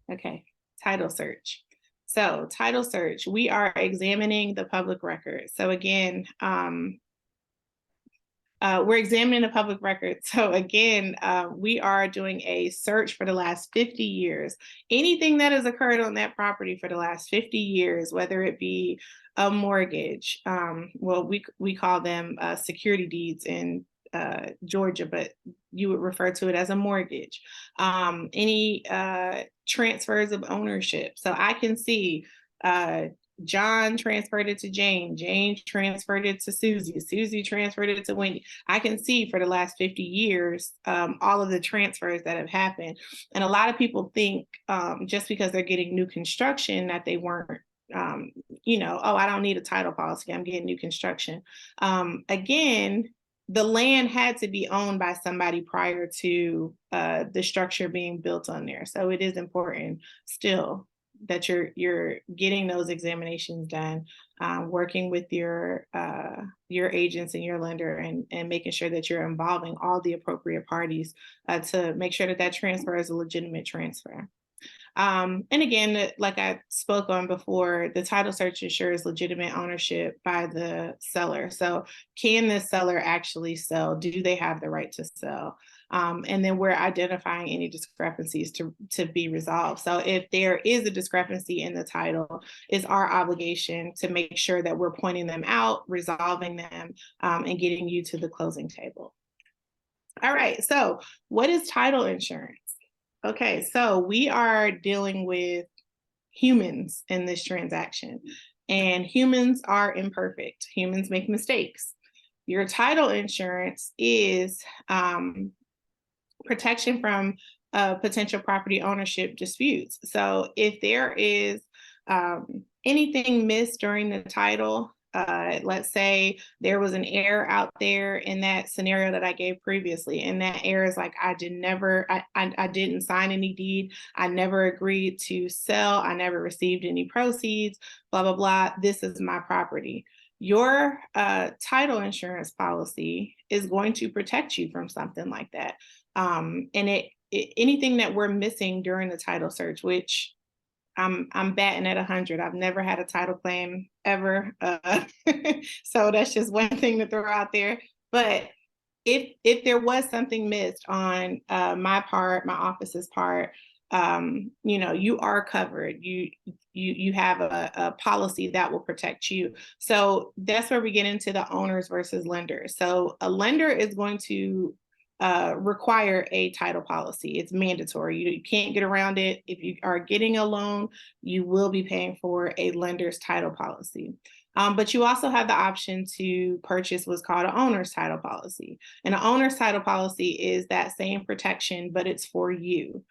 Okay, title search. So title search, we are examining the public record. So again, we're examining the public record. So again, we are doing a search for the last 50 years. Anything that has occurred on that property for the last 50 years, whether it be a mortgage, well, we call them security deeds in Georgia, but you would refer to it as a mortgage. Any transfers of ownership. So I can see John transferred it to Jane, Jane transferred it to Susie, Susie transferred it to Wendy. I can see for the last 50 years, all of the transfers that have happened. And a lot of people think just because they're getting new construction that they weren't, you know, oh, I don't need a title policy, I'm getting new construction. Again, the land had to be owned by somebody prior to the structure being built on there. So it is important still that you're getting those examinations done, working with your agents and your lender, and making sure that you're involving all the appropriate parties to make sure that that transfer is a legitimate transfer. And again, like I spoke on before, the title search ensures legitimate ownership by the seller. So can the seller actually sell? Do they have the right to sell? And then we're identifying any discrepancies to be resolved. So if there is a discrepancy in the title, it's our obligation to make sure that we're pointing them out, resolving them, and getting you to the closing table. All right, so what is title insurance? Okay, so we are dealing with humans in this transaction, and humans are imperfect. Humans make mistakes. Your title insurance is protection from potential property ownership disputes. So if there is anything missed during the title, let's say there was an error out there in that scenario that I gave previously, and that error is like, I didn't sign any deed, I never agreed to sell, I never received any proceeds, blah, blah, blah, this is my property. Your title insurance policy is going to protect you from something like that. And anything that we're missing during the title search, which I'm batting at 100. I've never had a title claim ever. So that's just one thing to throw out there. But if there was something missed on my part, my office's part, you know, you are covered. You have a policy that will protect you. So that's where we get into the owners versus lenders. So a lender is going to require a title policy. It's mandatory. You can't get around it. If you are getting a loan, you will be paying for a lender's title policy. But you also have the option to purchase what's called an owner's title policy. And an owner's title policy is that same protection, but it's for you.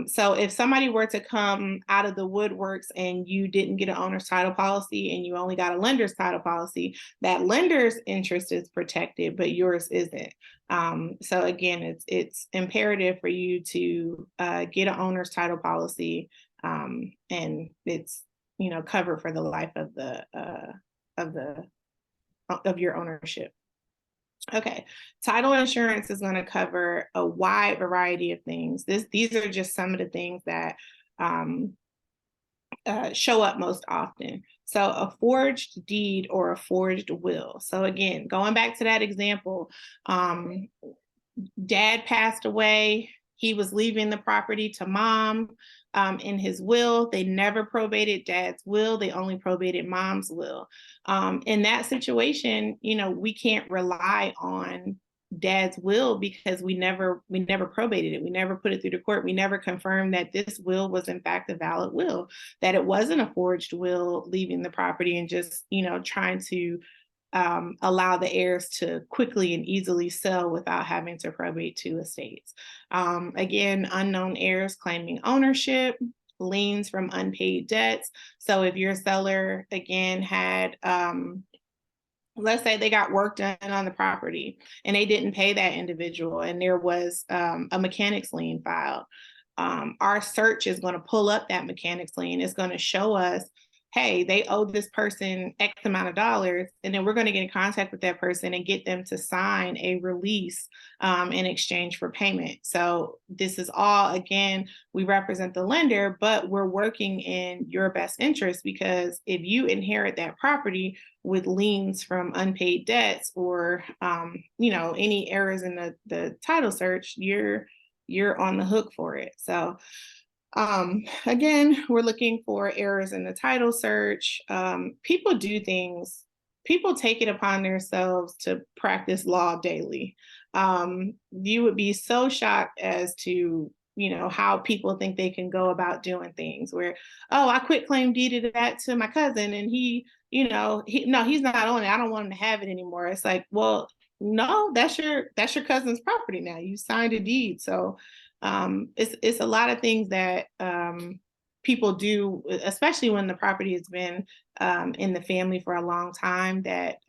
So if somebody were to come out of the woodworks and you didn't get an owner's title policy and you only got a lender's title policy, that lender's interest is protected, but yours isn't. So again, it's imperative for you to get an owner's title policy, and it's covered for the life of your ownership. Okay, title insurance is going to cover a wide variety of things. These are just some of the things that show up most often. So a forged deed or a forged will. So again, going back to that example, dad passed away. He was leaving the property to mom. In his will, they never probated dad's will. They only probated mom's will. In that situation, we can't rely on dad's will because we never probated it. We never put it through the court. We never confirmed that this will was in fact a valid will, that it wasn't a forged will leaving the property and just, trying to allow the heirs to quickly and easily sell without having to probate two estates. Again, unknown heirs claiming ownership, liens from unpaid debts. So if your seller, again, had, let's say they got work done on the property and they didn't pay that individual and there was a mechanics lien filed, our search is going to pull up that mechanics lien. It's going to show us, hey, they owe this person X amount of dollars, and then we're going to get in contact with that person and get them to sign a release in exchange for payment. So this is all, again, we represent the lender, but we're working in your best interest, because if you inherit that property with liens from unpaid debts or, any errors in the title search, you're on the hook for it. So again, we're looking for errors in the title search. People do things, people take it upon themselves to practice law daily. You would be so shocked as to, how people think they can go about doing things where, oh, I quit claim deeded that to my cousin and he's not on it. I don't want him to have it anymore. It's like, well, no, that's your cousin's property now. You signed a deed. So it's a lot of things that people do, especially when the property has been in the family for a long time, that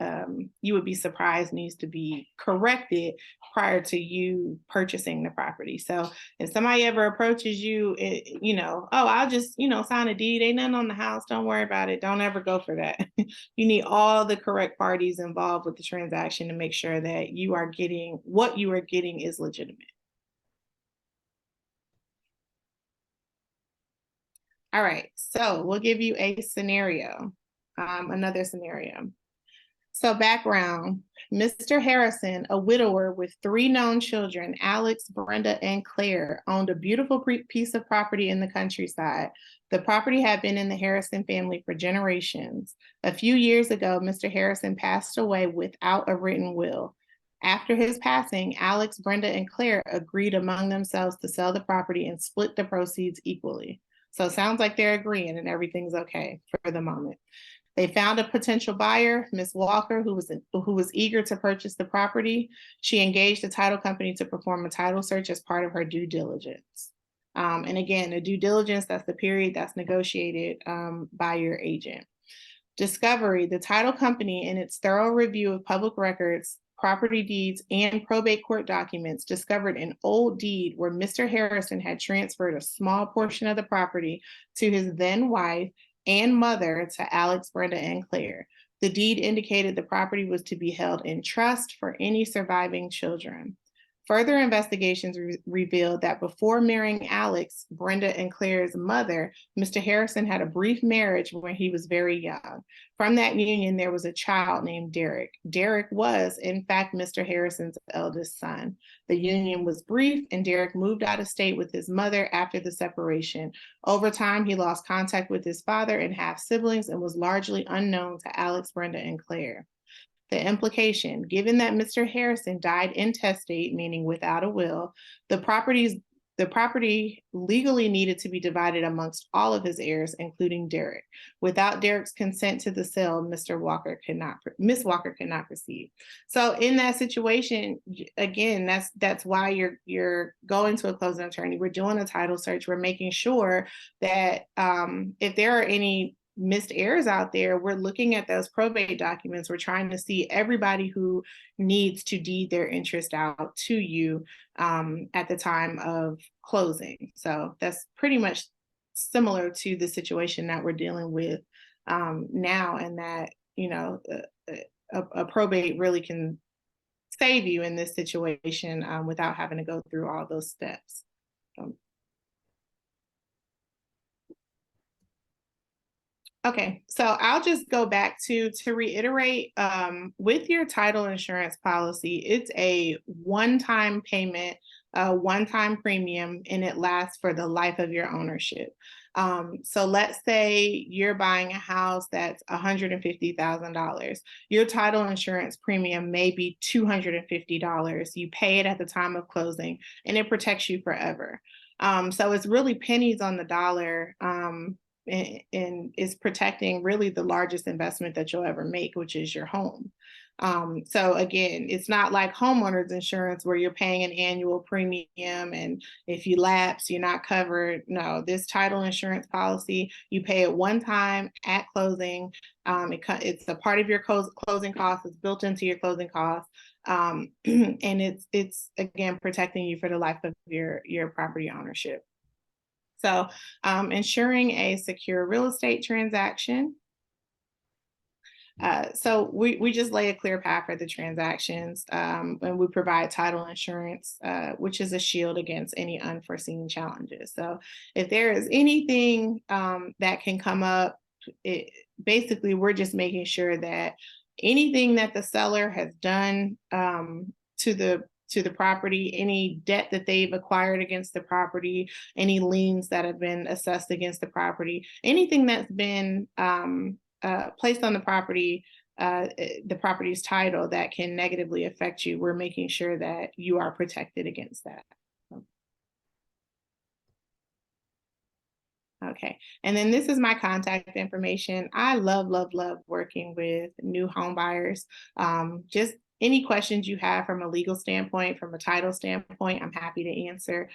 you would be surprised needs to be corrected prior to you purchasing the property. So if somebody ever approaches you, oh, I'll just, sign a deed, ain't nothing on the house, don't worry about it, don't ever go for that. You need all the correct parties involved with the transaction to make sure that you are getting, what you are getting is legitimate. All right, so we'll give you a scenario, another scenario. So background, Mr. Harrison, a widower with 3 known children, Alex, Brenda, and Claire, owned a beautiful piece of property in the countryside. The property had been in the Harrison family for generations. A few years ago, Mr. Harrison passed away without a written will. After his passing, Alex, Brenda, and Claire agreed among themselves to sell the property and split the proceeds equally. So it sounds like they're agreeing and everything's okay for the moment. They found a potential buyer, Ms. Walker, who was eager to purchase the property. She engaged a title company to perform a title search as part of her due diligence. And again, the due diligence, that's the period that's negotiated by your agent. Discovery, the title company, in its thorough review of public records, property deeds, and probate court documents, discovered an old deed where Mr. Harrison had transferred a small portion of the property to his then wife and mother, to Alex, Brenda, and Claire. The deed indicated the property was to be held in trust for any surviving children. Further investigations revealed that before marrying Alex, Brenda, and Claire's mother, Mr. Harrison had a brief marriage when he was very young. From that union, there was a child named Derek. Derek was, in fact, Mr. Harrison's eldest son. The union was brief, and Derek moved out of state with his mother after the separation. Over time, he lost contact with his father and half siblings and was largely unknown to Alex, Brenda, and Claire. The implication, given that Mr. Harrison died intestate, meaning without a will, the property legally needed to be divided amongst all of his heirs, including Derek. Without Derek's consent to the sale, Miss Walker could not proceed. So in that situation, again, that's why you're going to a closing attorney. We're doing a title search. We're making sure that if there are any missed heirs out there, we're looking at those probate documents. We're trying to see everybody who needs to deed their interest out to you at the time of closing. So that's pretty much similar to the situation that we're dealing with now, and that, you know, a probate really can save you in this situation without having to go through all those steps. Okay, so I'll just go back to reiterate, with your title insurance policy, it's a one-time payment, one-time premium, and it lasts for the life of your ownership. So let's say you're buying a house that's $150,000. Your title insurance premium may be $250. You pay it at the time of closing, and it protects you forever. So it's really pennies on the dollar. And is protecting really the largest investment that you'll ever make, which is your home. So again, it's not like homeowners insurance where you're paying an annual premium, and if you lapse, you're not covered. No, this title insurance policy, you pay it one time at closing. It's a part of your closing costs. It's built into your closing costs. And it's again protecting you for the life of your property ownership. So ensuring a secure real estate transaction. So we just lay a clear path for the transactions, and we provide title insurance, which is a shield against any unforeseen challenges. So if there is anything that can come up, basically we're just making sure that anything that the seller has done to the property, any debt that they've acquired against the property, any liens that have been assessed against the property, anything that's been placed on the property's title that can negatively affect you, we're making sure that you are protected against that. Okay, and then this is my contact information. I love working with new home buyers. Just any questions you have from a legal standpoint, from a title standpoint, I'm happy to answer.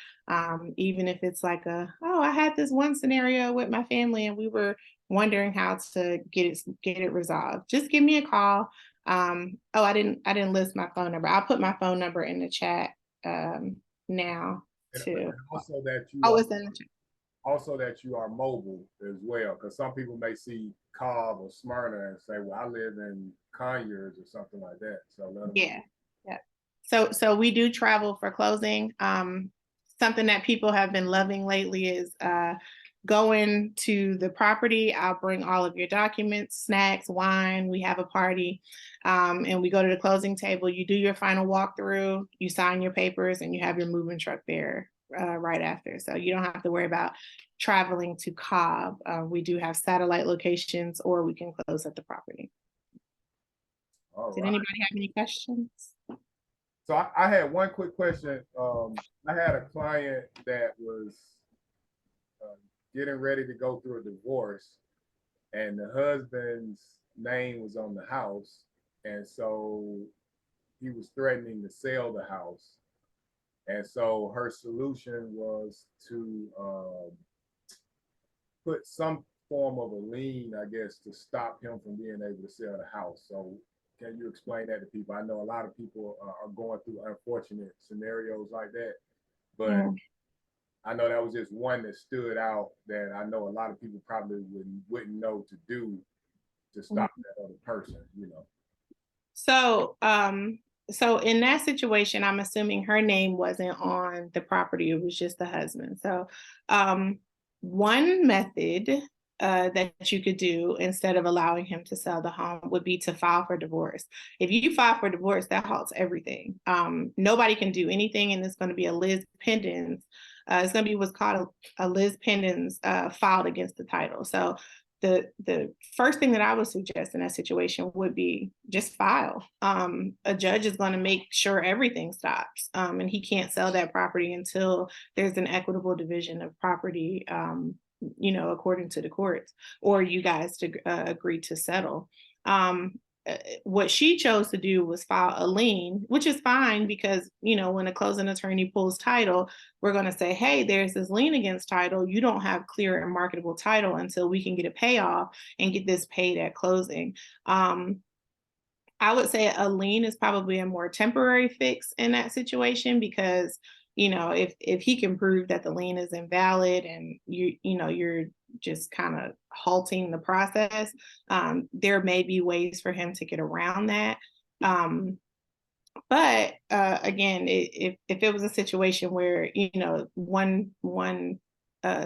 Even if it's like I had this one scenario with my family and we were wondering how to get it resolved. Just give me a call. I didn't list my phone number. I'll put my phone number in the chat now too. And also that you it's in the chat. Also that you are mobile as well, because some people may see Cobb or Smyrna and say, well, I live in Conyers or something like that. So yeah. So we do travel for closing. Something that people have been loving lately is going to the property. I'll bring all of your documents, snacks, wine. We have a party, and we go to the closing table. You do your final walkthrough, you sign your papers, and you have your moving truck there right after. So you don't have to worry about traveling to Cobb. We do have satellite locations, or we can close at the property. Did anybody have any questions? So I had one quick question. I had a client that was getting ready to go through a divorce, and the husband's name was on the house, and so he was threatening to sell the house. And so her solution was to put some form of a lien, I guess, to stop him from being able to sell the house. So can you explain that to people? I know a lot of people are going through unfortunate scenarios like that, but I know that was just one that stood out that I know a lot of people probably wouldn't know to do to stop that other person, you know. So in that situation, I'm assuming her name wasn't on the property, it was just the husband. So one method that you could do instead of allowing him to sell the home would be to file for divorce. If you file for divorce, that halts everything. Nobody can do anything, and it's going to be a lis pendens. It's going to be what's called a lis pendens filed against the title. So the first thing that I would suggest in that situation would be just file. A judge is going to make sure everything stops, and he can't sell that property until there's an equitable division of property, according to the courts, or you guys to agree to settle. What she chose to do was file a lien, which is fine because, when a closing attorney pulls title, we're going to say, hey, there's this lien against title. You don't have clear and marketable title until we can get a payoff and get this paid at closing. I would say a lien is probably a more temporary fix in that situation because, if he can prove that the lien is invalid and you're just kind of halting the process, there may be ways for him to get around that. But again, if it was a situation where, one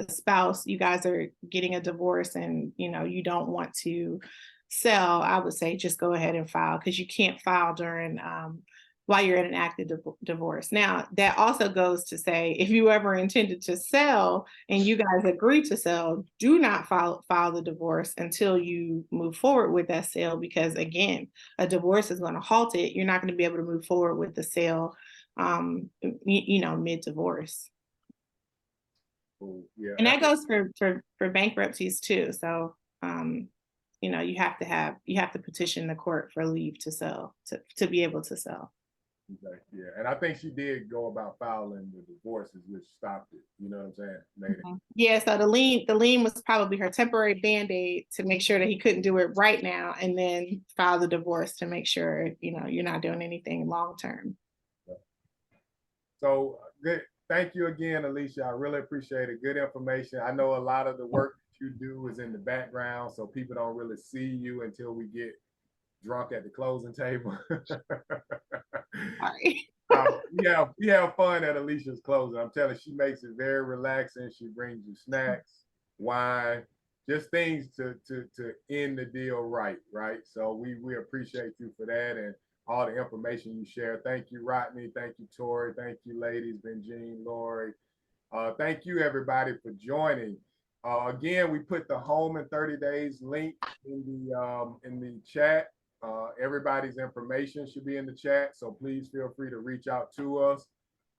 spouse, you guys are getting a divorce and, you don't want to sell, I would say just go ahead and file, because you can't file during while you're in an active divorce. Now, that also goes to say, if you ever intended to sell and you guys agree to sell, do not file the divorce until you move forward with that sale, because again, a divorce is going to halt it. You're not going to be able to move forward with the sale, mid-divorce. Cool. Yeah. And that goes for bankruptcies too. So, you have to petition the court for leave to sell, to be able to sell. Okay, yeah, and I think she did go about filing the divorces, which stopped it. You know what I'm saying? Made it. Yeah, so the lien was probably her temporary band-aid to make sure that he couldn't do it right now, and then file the divorce to make sure, you're not doing anything long-term. So good. Thank you again, Alicia. I really appreciate it. Good information. I know a lot of the work that you do is in the background, so people don't really see you until we get drunk at the closing table. Sorry. We have fun at Alicia's closing. I'm telling you, she makes it very relaxing. She brings you snacks, wine, just things to end the deal right. So we appreciate you for that and all the information you share. Thank you, Rodney. Thank you, Tori. Thank you, ladies, Benjean, Lori. Thank you, everybody, for joining. Again, we put the Home in 30 Days link in the chat. Everybody's information should be in the chat, so please feel free to reach out to us.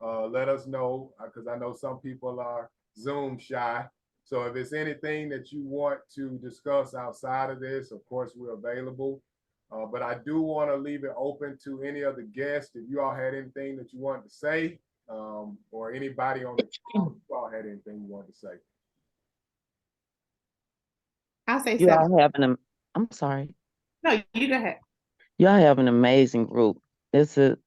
Let us know, because I know some people are Zoom shy. So if it's anything that you want to discuss outside of this, of course, we're available. But I do want to leave it open to any of the guests. If you all had anything that you wanted to say, or anybody on the call, if you all had anything you wanted to say. I'll say You all something. have I'm sorry. No, you go ahead. Y'all have an amazing group. This is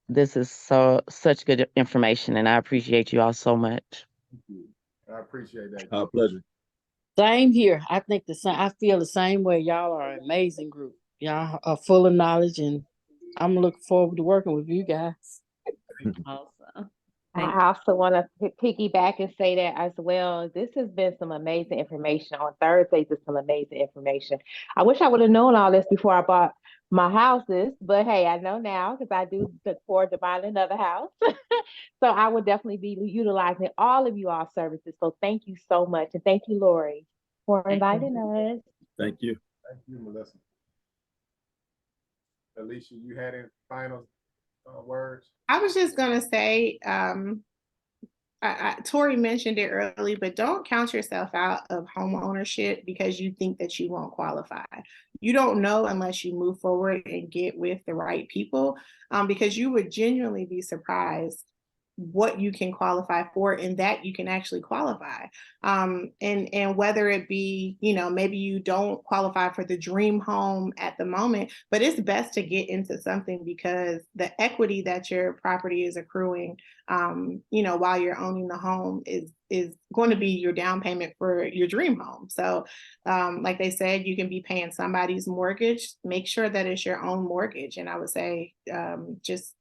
such good information, and I appreciate you all so much. Thank you. I appreciate that. Our pleasure. Same here. I think I feel the same way. Y'all are an amazing group. Y'all are full of knowledge, and I'm looking forward to working with you guys. Awesome. I also want to piggyback and say that as well. This has been some amazing information. On Thursdays is some amazing information. I wish I would have known all this before I bought my houses, but hey, I know now because I do look forward to buying another house. So I would definitely be utilizing all of you all services. So thank you so much. And thank you, Lori, for inviting us. Thank you. Thank you, Melissa. Alicia, you had any final words? I was just gonna say, Tori mentioned it early, but don't count yourself out of home ownership because you think that you won't qualify. You don't know unless you move forward and get with the right people, because you would genuinely be surprised what you can qualify for and that you can actually qualify. And whether it be, maybe you don't qualify for the dream home at the moment, but it's best to get into something because the equity that your property is accruing, while you're owning the home is going to be your down payment for your dream home. So like they said, you can be paying somebody's mortgage, make sure that it's your own mortgage. And I would say just,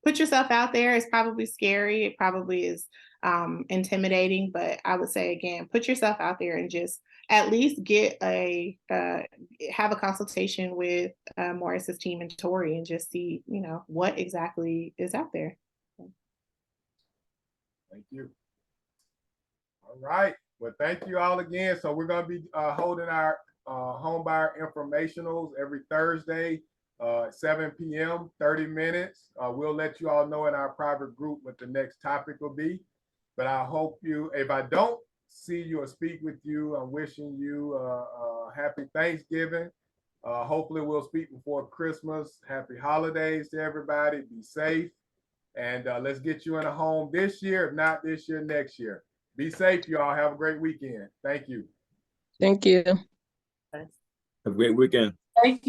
put yourself out there. It's probably scary. It probably is intimidating, but I would say, again, put yourself out there and just at least have a consultation with Morris's team and Tori and just see, what exactly is out there. Thank you. All right. Well, thank you all again. So we're going to be holding our homebuyer informationals every Thursday, 7 p.m., 30 minutes. We'll let you all know in our private group what the next topic will be. But I hope you, if I don't see you or speak with you, I'm wishing you a happy Thanksgiving. Hopefully we'll speak before Christmas. Happy holidays to everybody. Be safe. And let's get you in a home this year. If not this year, next year. Be safe, y'all. Have a great weekend. Thank you. Thank you. Have a great weekend. Thank you.